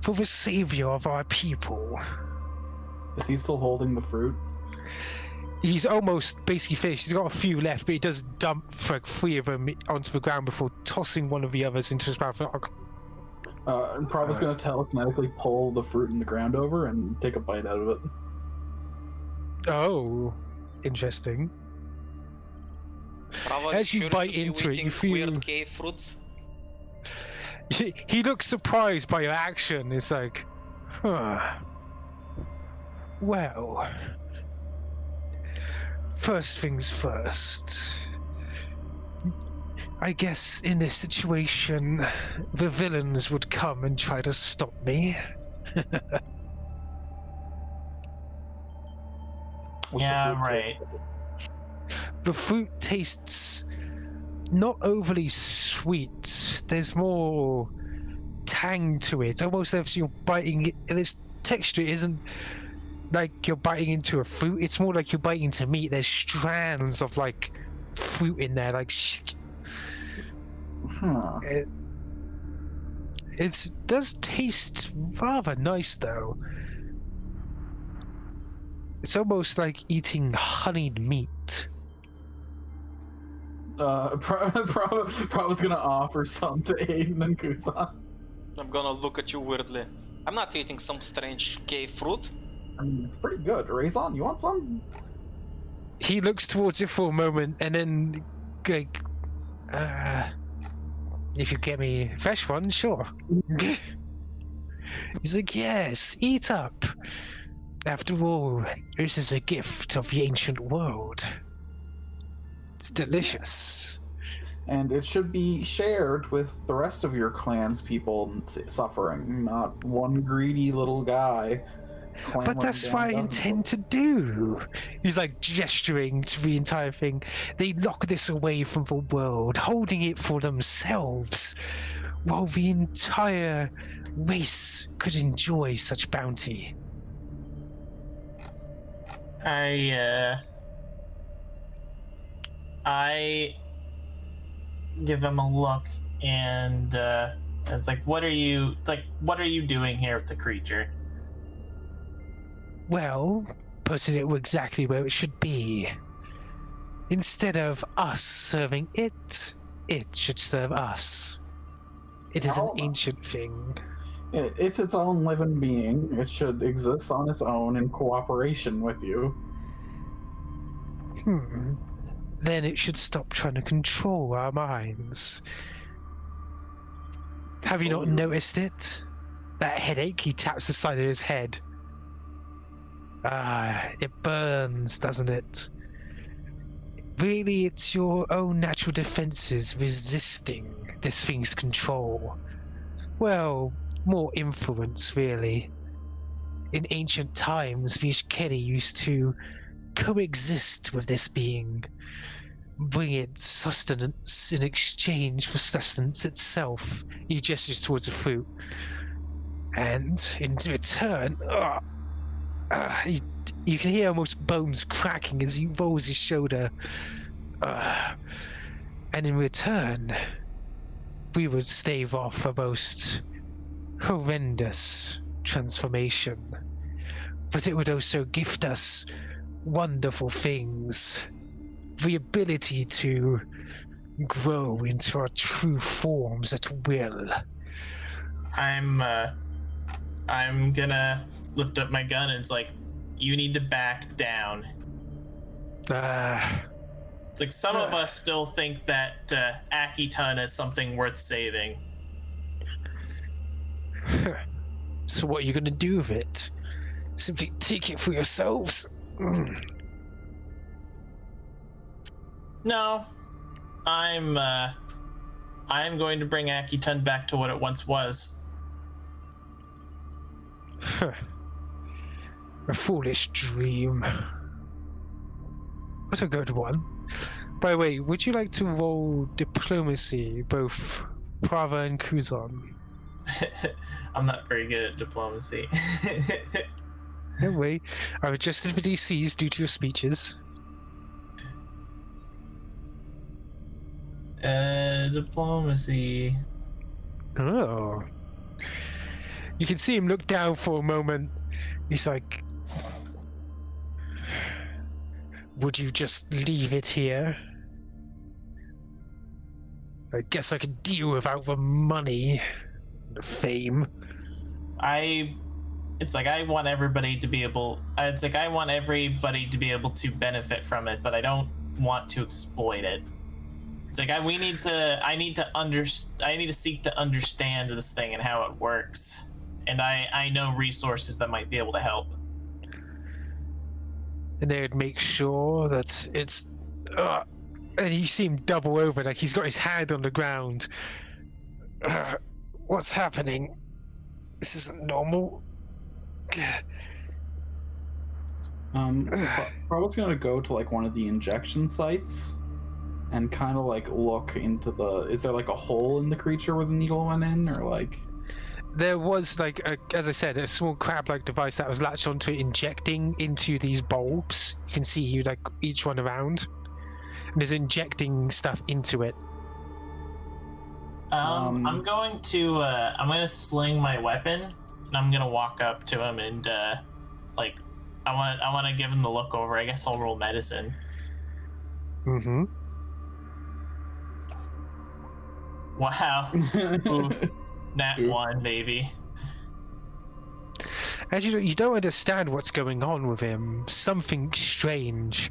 for the savior of our people. Is he still holding the fruit? He's almost basically finished. He's got a few left, but he does dump like 3 of them onto the ground before tossing one of the others into his mouth. And Prava's gonna telekinetically pull the fruit in the ground over and take a bite out of it. Oh, interesting. Prava, As you sure bite should be into it, eating you feel- weird cave fruits. He looks surprised by your action. It's like, huh. Well, first things first. I guess in this situation, the villains would come and try to stop me. What's Yeah, the fruit right. The fruit tastes not overly sweet. There's more tang to it, almost as you're biting it. Its texture isn't like you're biting into a fruit. It's more like you're biting into meat. There's strands of like fruit in there, like Huh. it does taste rather nice though. It's almost like eating honeyed meat. Prava's gonna offer some to Aiden and Kuzon. I'm gonna look at you weirdly. I'm not eating some strange gay fruit. I mean, it's pretty good. Raison, you want some? He looks towards it for a moment and then, like, if you get me a fresh one, sure. He's like, yes, eat up. After all, this is a gift of the ancient world. It's delicious. And it should be shared with the rest of your clan's people suffering, not one greedy little guy. But that's what I intend to do. He's like gesturing to the entire thing. They lock this away from the world, holding it for themselves, while the entire race could enjoy such bounty. I give him a look, and it's like, what are you doing here with the creature? Well, putting it exactly where it should be. Instead of us serving it, it should serve us. It is an ancient thing. It's its own living being. It should exist on its own in cooperation with you. Then it should stop trying to control our minds. Have you not noticed it? That headache? He taps the side of his head. It burns, doesn't it? Really, it's your own natural defenses resisting this thing's control. Well, more influence, really. In ancient times, the Ishkeri used to coexist with this being, bring it sustenance in exchange for sustenance itself. He gestures towards the fruit. And in return, you can hear almost bones cracking as he rolls his shoulder. And in return, we would stave off a most horrendous transformation. But it would also gift us wonderful things. The ability to grow into our true forms at will. I'm gonna lift up my gun, and it's like, you need to back down. It's like some of us still think that Akiton is something worth saving. So what are you gonna do with it? Simply take it for yourselves? No, I'm going to bring Akiton back to what it once was. A foolish dream. What a good one. By the way, would you like to roll diplomacy, both Prava and Kuzon? I'm not very good at diplomacy. No way. I've adjusted the DCs due to your speeches. Diplomacy. Oh. You can see him look down for a moment. He's like, would you just leave it here? I guess I could deal without the money, the fame. It's like I want everybody to be able. It's like I want everybody to be able to benefit from it, but I don't want to exploit it. It's like I need to seek to understand this thing and how it works, and I know resources that might be able to help. And they would make sure that it's. And you see him double over, like he's got his hand on the ground. What's happening? This isn't normal. Probably gonna go to like one of the injection sites and kind of like look into the. Is there like a hole in the creature where the needle went in, or like? There was like, as I said, a small crab-like device that was latched onto it, injecting into these bulbs. You can see you like each one around, and is injecting stuff into it. I'm going to sling my weapon, and I'm gonna walk up to him and like I want to give him the look over. I guess I'll roll medicine. Mm-hmm. Wow. Ooh, nat 1, baby. As you don't understand what's going on with him. Something strange.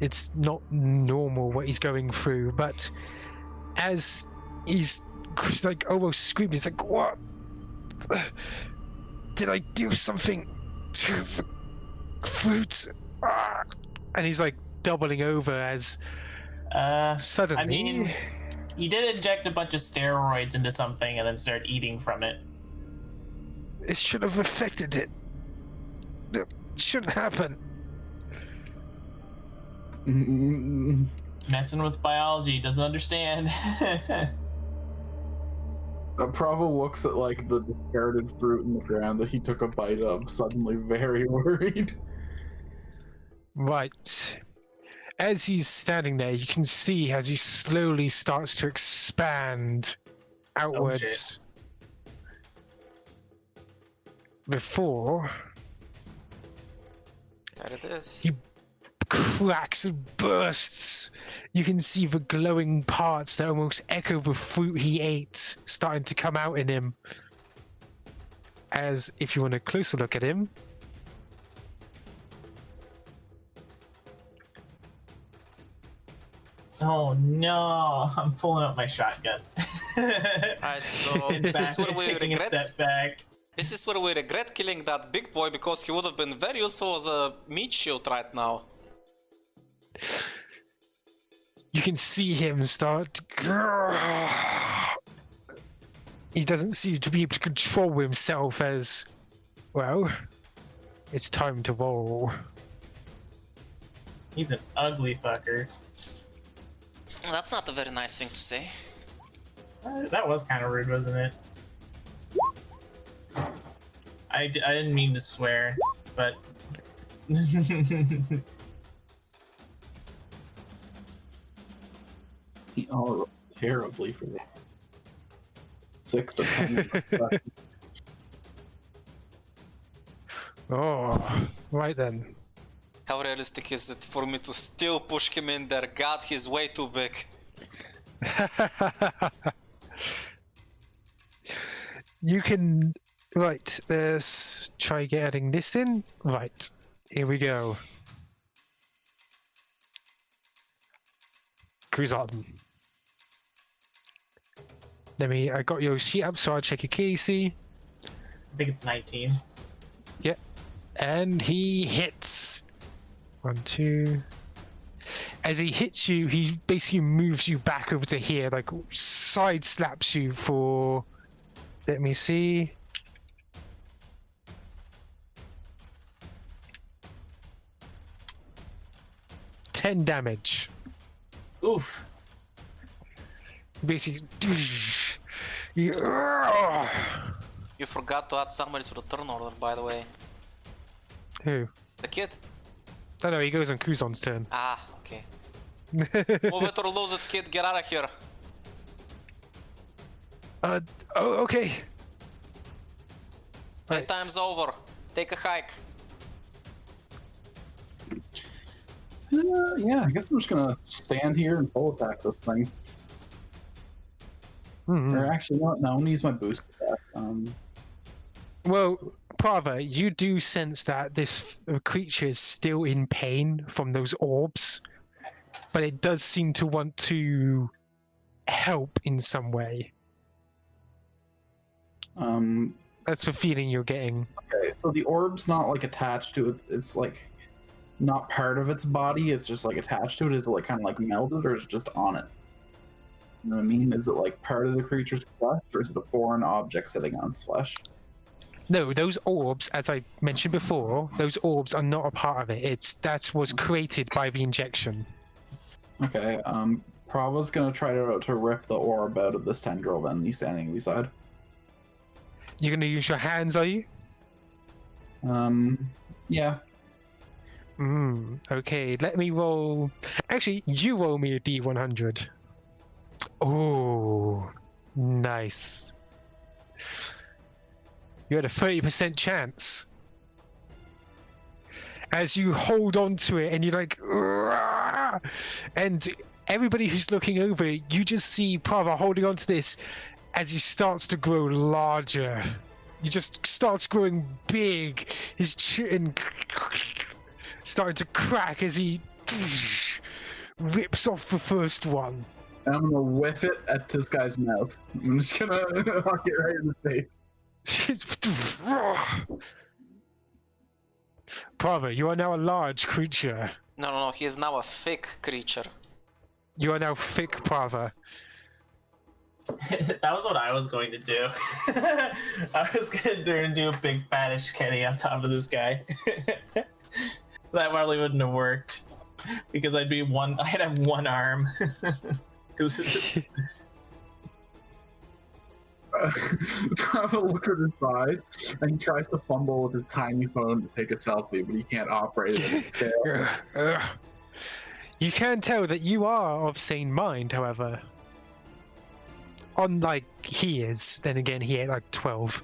It's not normal what he's going through, but as he's like almost screaming, he's like, "What? Did I do something to the fruit?" Ah! And he's like doubling over as suddenly. I mean, he did inject a bunch of steroids into something and then start eating from it. It should have affected it. It shouldn't happen. Messing with biology, doesn't understand. Prava looks at like the discarded fruit in the ground that he took a bite of, suddenly very worried. Right. As he's standing there, you can see as he slowly starts to expand outwards. Before There it is. he cracks and bursts, you can see the glowing parts that almost echo the fruit he ate starting to come out in him. As if you want a closer look at him, Oh no, I'm pulling up my shotgun. Right, so this is where we taking a regret. step back. This is where we regret killing that big boy because he would have been very useful as a meat shield right now. you can see him start to... He doesn't seem to be able to control himself as... Well, it's time to roll. He's an ugly fucker. That's not a very nice thing to say. That was kind of rude, wasn't it? I didn't mean to swear, but... He rolled terribly for that. 6 or 10. Oh, right then. How realistic is it for me to still push him in there? God, he's way too big. You can... Right, let's try getting this in. Right, here we go. Kuzon. I got your sheet up, so I'll check your KC. I think it's 19. Yep. And he hits. 1, 2. As he hits you, he basically moves you back over to here, like side slaps you for... Let me see. $10 damage. Oof. Basically, You forgot to add somebody to the turn order, by the way. who? The kid? Oh no, he goes on Kuzon's turn. Ah, okay. Move it or lose it, kid. Get out of here. Oh, okay. Right. Playtime's over. Take a hike. Yeah, I guess I'm just gonna stand here and full attack this thing. Mhm. Or actually, no, I'm gonna use my boost attack. Well, Prava, you do sense that this creature is still in pain from those orbs, but it does seem to want to help in some way. That's the feeling you're getting. Okay, so the orb's not like attached to it. It's like not part of its body. It's just like attached to it. Is it like kind of like melded, or is it just on it? You know what I mean? Is it like part of the creature's flesh, or is it a foreign object sitting on its flesh? No, those orbs, as I mentioned before, those orbs are not a part of it. That was created by the injection. Okay, Prava's gonna try to rip the orb out of this tendril then he's standing beside. You're gonna use your hands, are you? Yeah. Okay, let me roll. Actually, you roll me a D100. Oh, nice. You had a 30% chance. As you hold on to it and you're like, "Argh!" And everybody who's looking over, you just see Prava holding on to this as he starts to grow larger. He just starts growing big. His chin starting to crack as he rips off the first one. And I'm gonna whiff it at this guy's mouth. I'm just gonna knock it right in his face. Prava, you are now a large creature. No, he is now a thick creature. You are now thick, Prava. That was what I was going to do. I was going to do a big fattish Kenny on top of this guy. That probably wouldn't have worked because I'd have one arm. Prava looks at his thighs and he tries to fumble with his tiny phone to take a selfie, but he can't operate it at scale. You can tell that you are of sane mind, however. Unlike he is, then again he ate like 12.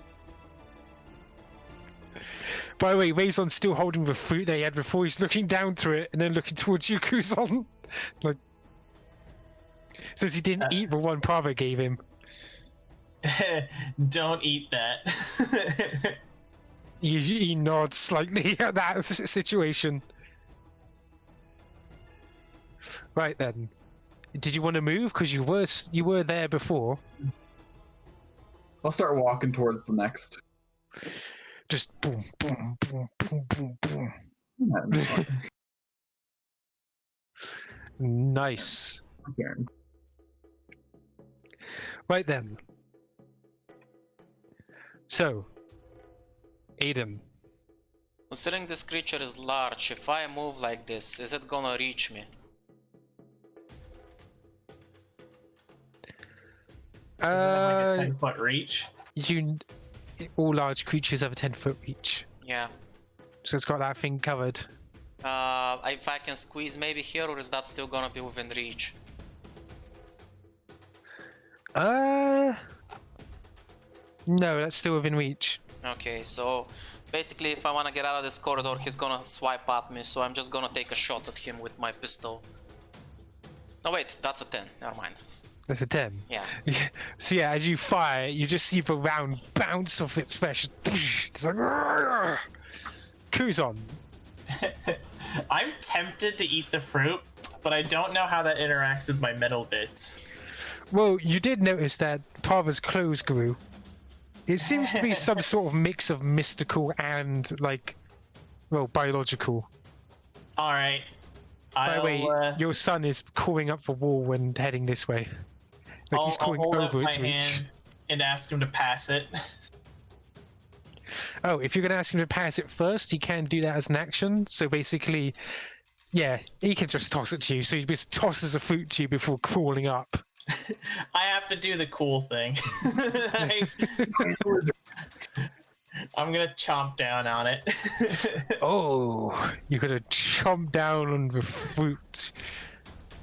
By the way, Razon's still holding the fruit that he had before. He's looking down to it and then looking towards you, Kuzon. Like, says he didn't eat the one Prava gave him. Don't eat that. He nods slightly at that situation. Right then. Did you want to move? Because you were there before. I'll start walking towards the next. Just boom, boom, boom, boom, boom, boom. Nice. Okay. Right then. So, Aiden. Considering this creature is large, if I move like this, is it gonna reach me? Like a 10-foot reach. All large creatures have a 10-foot reach, Yeah. so it's got that thing covered. If I can squeeze maybe here, or is that still gonna be within reach? No, that's still within reach. Okay, so basically if I wanna get out of this corridor, he's gonna swipe at me, so I'm just gonna take a shot at him with my pistol. No wait, that's a 10, never mind. That's a 10. Yeah. So yeah, as you fire, you just see the round bounce off its flesh. It's like, "Argh!" Kuzon. I'm tempted to eat the fruit, but I don't know how that interacts with my metal bits. Well, you did notice that Prava's clothes grew. It seems to be some sort of mix of mystical and, like, well, biological. Alright. By the way, your son is calling up the wall and heading this way. Like he's I'll calling hold up over my its reach. hand and ask him to pass it. Oh, if you're going to ask him to pass it first, he can do that as an action. So basically, yeah, he can just toss it to you. So he just tosses a fruit to you before crawling up. I have to do the cool thing. I'm gonna chomp down on it. Oh, you're going to chomp down on the fruit.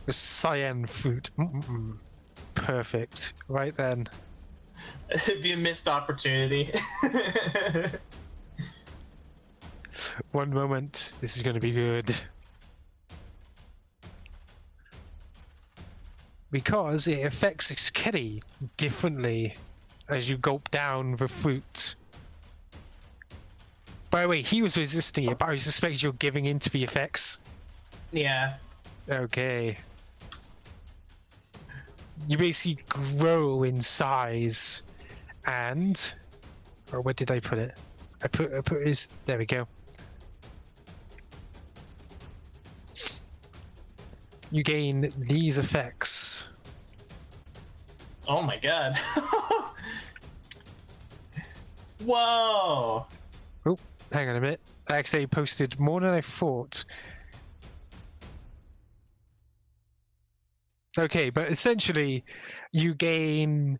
The cyan fruit. Mm-mm. Perfect. Right then. It'd be a missed opportunity. One moment. This is going to be good. Because it affects its kitty differently as you gulp down the fruit. By the way, he was resisting it, but I suspect you're giving in to the effects. Yeah. Okay. You basically grow in size, and where did I put it? I put his. There we go. You gain these effects. Oh my god. Whoa. Oh, hang on a minute. I actually posted more than I thought. Okay, but essentially, you gain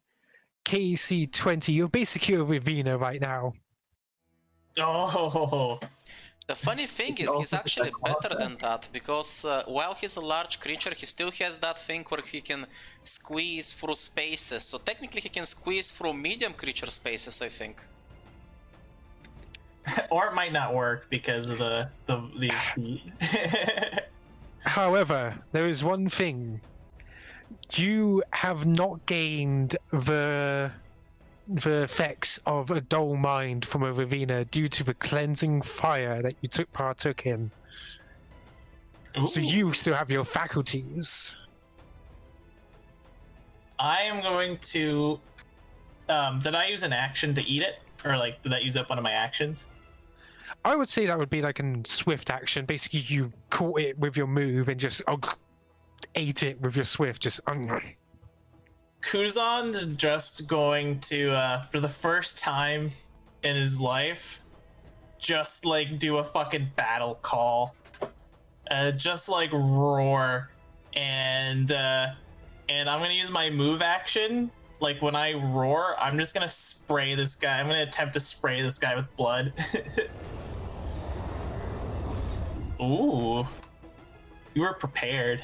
KC 20. You're basically a Ravina right now. Oh, The funny thing can is, he's also actually protect better Prava. than that, because while he's a large creature, he still has that thing where he can squeeze through spaces. So technically he can squeeze through medium creature spaces, I think. or it might not work because of the feet. However, there is one thing. You have not gained the effects of a dull mind from a Ravina due to the cleansing fire that you partook in. So Ooh. you still have your faculties. I am going to. Did I use an action to eat it, or like did that use up one of my actions? I would say that would be like a swift action. Basically, you caught it with your move and just ate it with your swift. Just. Kuzon's just going to, for the first time in his life, just like do a fucking battle call, just like roar, and I'm gonna use my move action. Like when I roar, I'm just gonna spray this guy. I'm gonna attempt to spray this guy with blood. Ooh, you were prepared.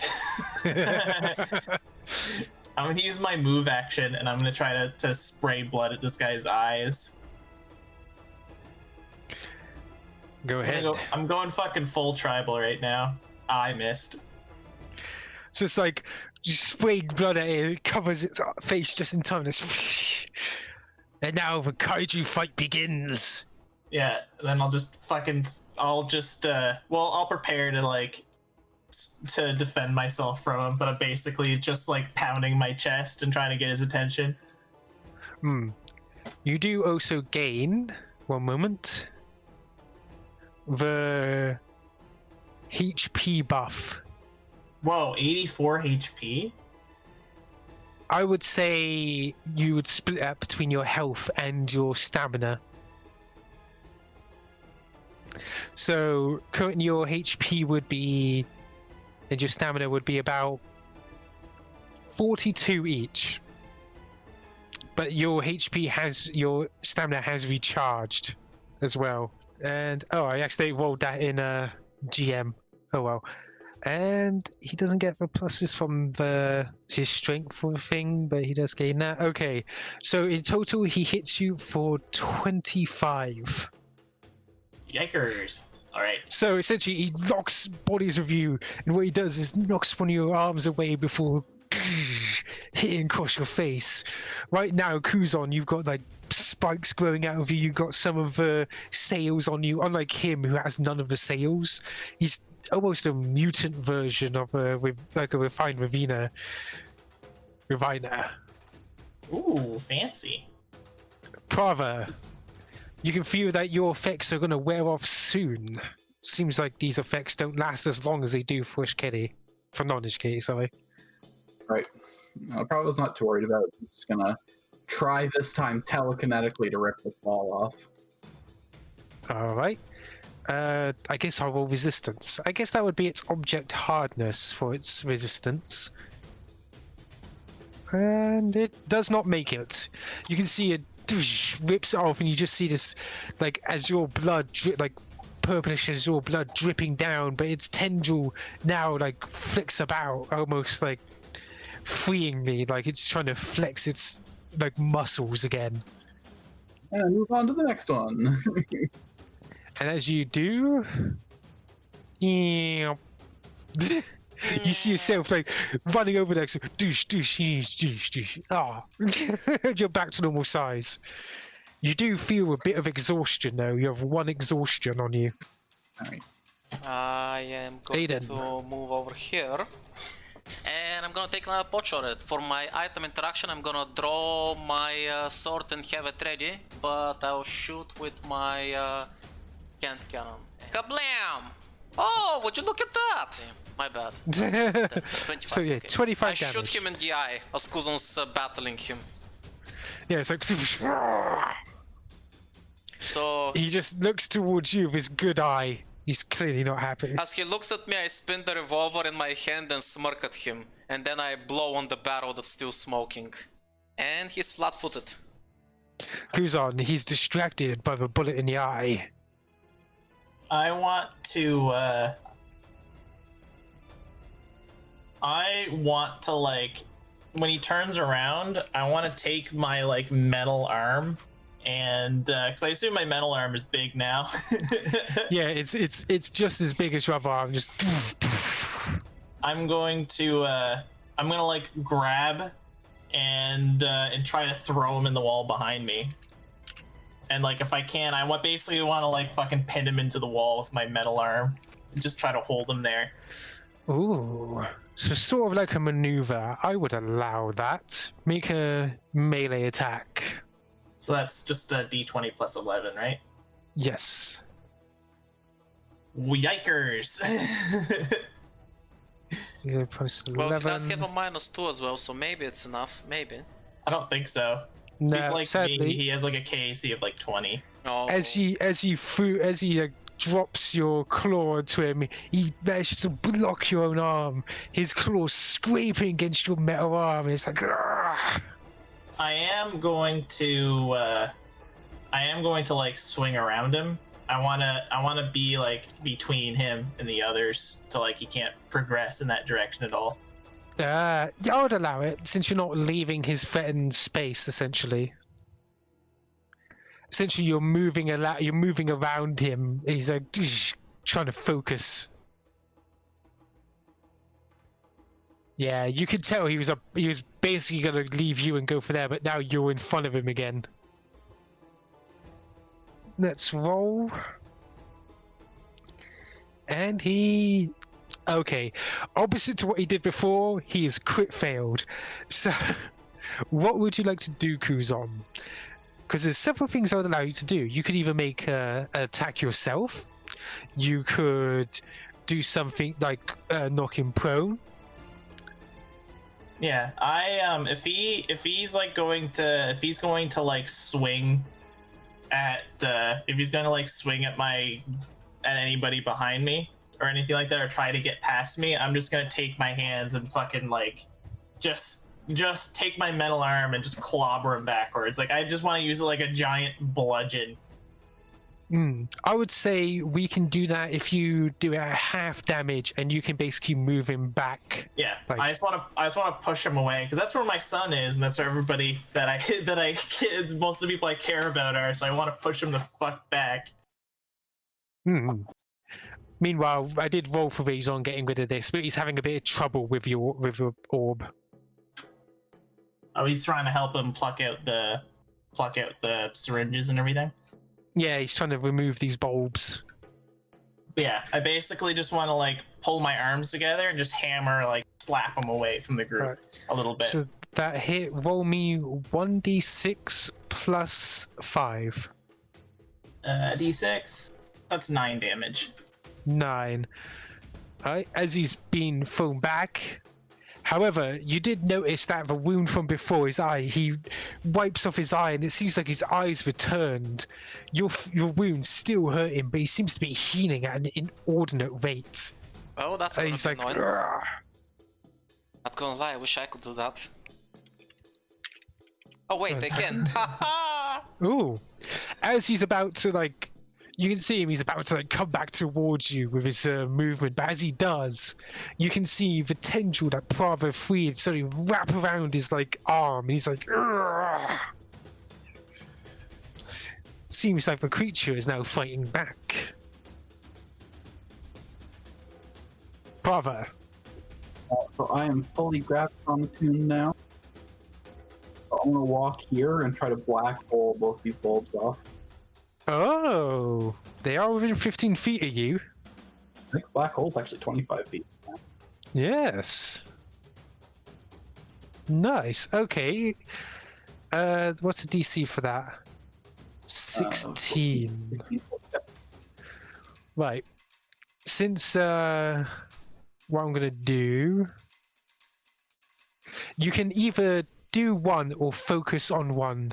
I'm gonna use my move action and I'm gonna try to spray blood at this guy's eyes. Go ahead. I'm going fucking full tribal right now. I missed. So it's like you spray blood at it, it covers its face just in time. And now the kaiju fight begins. Yeah, then I'll just I'll prepare to like to defend myself from him, but I'm basically just like pounding my chest and trying to get his attention. You do also gain, one moment, the HP buff. Whoa, 84 HP? I would say you would split up between your health and your stamina. So currently your HP would be, and your stamina would be about 42 each. But your stamina has recharged as well. And I actually rolled that in GM. Oh well. And he doesn't get the pluses from his strength or thing, but he does gain that. Okay, so in total he hits you for 25. Yikers. Alright. So essentially he locks bodies with you, and what he does is knocks one of your arms away before hitting across your face. Right now, Kuzon, you've got like spikes growing out of you, you've got some of the sails on you, unlike him who has none of the sails. He's almost a mutant version of a refined Ravina. Ooh, fancy. Prava, you can feel that your effects are going to wear off soon. Seems like these effects don't last as long as they do for Ishkedi. For non-Ishkedi, sorry. Right. Prava's not too worried about it. He's just gonna try this time telekinetically to rip this ball off. Alright. I guess I'll roll resistance. I guess that would be its object hardness for its resistance. And it does not make it. You can see it rips it off, and you just see this, like, as your blood, purplish as your blood dripping down, but its tendril now, like, flicks about, almost, like, freeingly, like it's trying to flex its, like, muscles again. And move on to the next one. And as you do, you see yourself like running over there, so douche, douche, douche, douche, douche. You're back to normal size. You do feel a bit of exhaustion though. You have 1 exhaustion on you. Alright. I am going Aiden. to move over here. And I'm gonna take another pot shot. For my item interaction, I'm gonna draw my sword and have it ready. But I'll shoot with my hand cannon. Kablam! Oh, would you look at that? My bad. 25, So yeah, okay. 25 I damage. shoot him in the eye as Kuzon's battling him. Yeah, it's like So he just looks towards you with his good eye. He's clearly not happy. as he looks at me, I spin the revolver in my hand and smirk at him. and then I blow on the barrel that's still smoking. And he's flat-footed. Kuzon, he's distracted by the bullet in the eye. I want to like when he turns around, I want to take my like metal arm and because I assume my metal arm is big now. Yeah, it's just as big as your other arm. Just I'm gonna like grab and try to throw him in the wall behind me. And like if I can, basically want to like fucking pin him into the wall with my metal arm. And just try to hold him there. ooh, so sort of like a maneuver. I would allow that. Make a melee attack. So that's just a d20 plus 11, right? Yes. Yikers! Yeah, plus Well, he does 11. have a -2 as well, so maybe it's enough. Maybe. I don't think so. No, He's like sadly, me. He has like a KAC of like 20. Oh. as he drops your claw to him, he manages to block your own arm. His claw scraping against your metal arm. And it's like, "Argh!" I am going to like swing around him. I wanna be like between him and the others, so like he can't progress in that direction at all. Yeah, I would allow it since you're not leaving his threatened space. Essentially, you're moving around him. He's like trying to focus. Yeah, you could tell he was basically gonna leave you and go for there, but now you're in front of him again. Let's roll. And he... Okay. Opposite to what he did before, he is crit failed. So, what would you like to do, Kuzon? Because there's several things I would allow you to do. You could either make an attack yourself. You could do something like knock him prone. Yeah, if he's going to like swing at anybody behind me or anything like that, or try to get past me, I'm just gonna take my hands and fucking like just take my metal arm and just clobber him backwards. Like I just want to use it like a giant bludgeon. I would say we can do that if you do it at half damage, and you can basically move him back. Yeah, Like- I just want to push him away because that's where my son is, and that's where everybody most of the people I care about are. So I want to push him the fuck back. Meanwhile, I did roll for these on getting rid of this, but he's having a bit of trouble with your orb. Oh, he's trying to help him pluck out the syringes and everything. Yeah, he's trying to remove these bulbs. But yeah, I basically just want to like pull my arms together and just hammer, like slap him away from the group Right. a little bit. So that hit, roll me 1d6 plus 5. D6. That's 9 damage. 9. Alright, as he's being thrown back. However, you did notice that the wound from before his eye, he wipes off his eye and it seems like his eyes returned. Your wound's still hurting, but he seems to be healing at an inordinate rate. Oh, that's And gonna he's be like, annoying. "Ugh." Not gonna lie, I wish I could do that. Oh wait, they One can. Ooh. As he's about to like, you can see him, he's about to like come back towards you with his movement, but as he does, you can see the tendril that Prava freed suddenly wrap around his like arm, and he's like, "Ugh." Seems like the creature is now fighting back. Prava. So I am fully grabbed on the tune now. So I'm gonna walk here and try to black hole both these bulbs off. Oh, they are within 15 feet of you. I think black hole's actually 25 feet. Yes. Nice. Okay. What's the DC for that? 16. Right. Since what I'm gonna do, you can either do one or focus on one,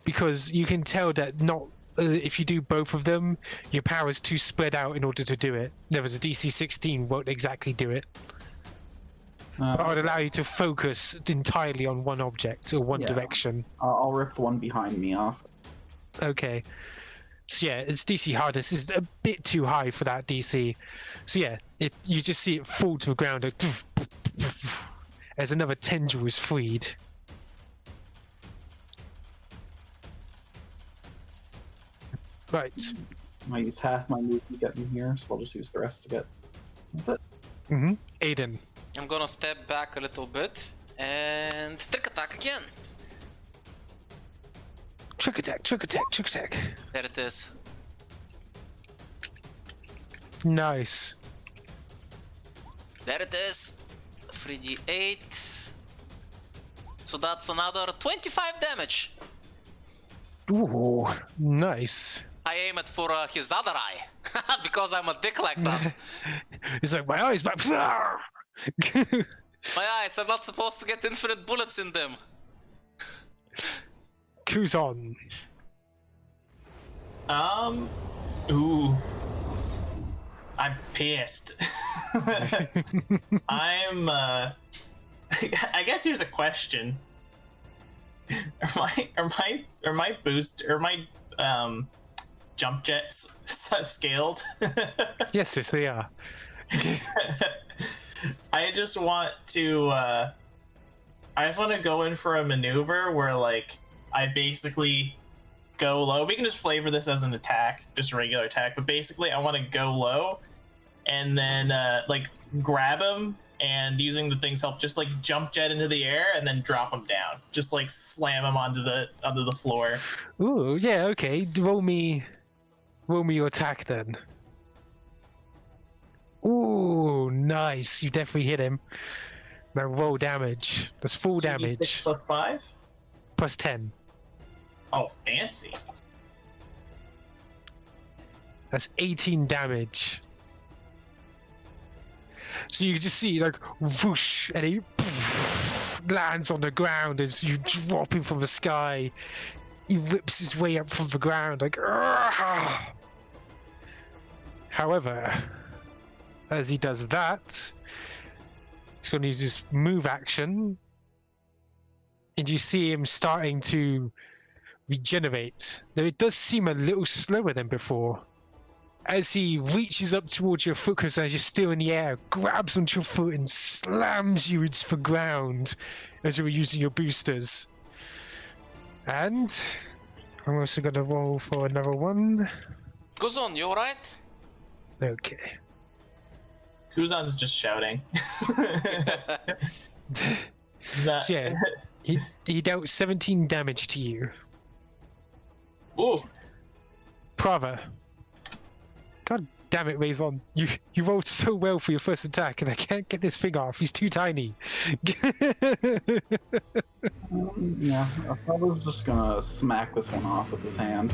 because you can tell that not if you do both of them, your power is too spread out in order to do it. There was a DC 16 won't exactly do it. That would allow you to focus entirely on one object or one Yeah. direction. I'll rip the one behind me off. Okay. So yeah, its DC hardness is a bit too high for that DC. So yeah, you just see it fall to the ground as another tendril is freed. Right. I might use half my move to get in here, so I'll just use the rest to get. That's it. Aiden. I'm gonna step back a little bit and trick attack again. Trick attack, trick attack, trick attack. There it is. Nice. There it is. 3d8. So that's another 25 damage. Ooh, nice. I aim it for his other eye. Because I'm a dick like that. He's like, my eyes back. My eyes are not supposed to get infinite bullets in them. Kuzon. Ooh. I'm pissed. I'm, I guess here's a question. Are my jump jets scaled? Yes, they are. I just want to go in for a maneuver where like I basically go low. We can just flavor this as an attack, just a regular attack, but basically I want to go low and then like grab him and using the thing's help just like jump jet into the air and then drop him down. Just like slam him onto the floor. Ooh, yeah, okay. Roll me your attack then. Ooh, nice. You definitely hit him. Now roll damage. That's full 2d6 damage. plus 5? Plus 10. Oh, fancy. That's 18 damage. So you can just see like whoosh, and he lands on the ground as you drop him from the sky. He rips his way up from the ground like. Argh! However, as he does that, he's going to use his move action, and you see him starting to regenerate. Though it does seem a little slower than before. As he reaches up towards your foot, because as you're still in the air, grabs onto your foot and slams you into the ground as you were using your boosters. And I'm also going to roll for another one. Kuzon, you alright? Okay. Kuzon's just shouting. He's not- So yeah, he dealt 17 damage to you. Ooh. Prava. God damn it, Raison. You rolled so well for your first attack, and I can't get this thing off. He's too tiny. Yeah, I was just gonna smack this one off with his hand.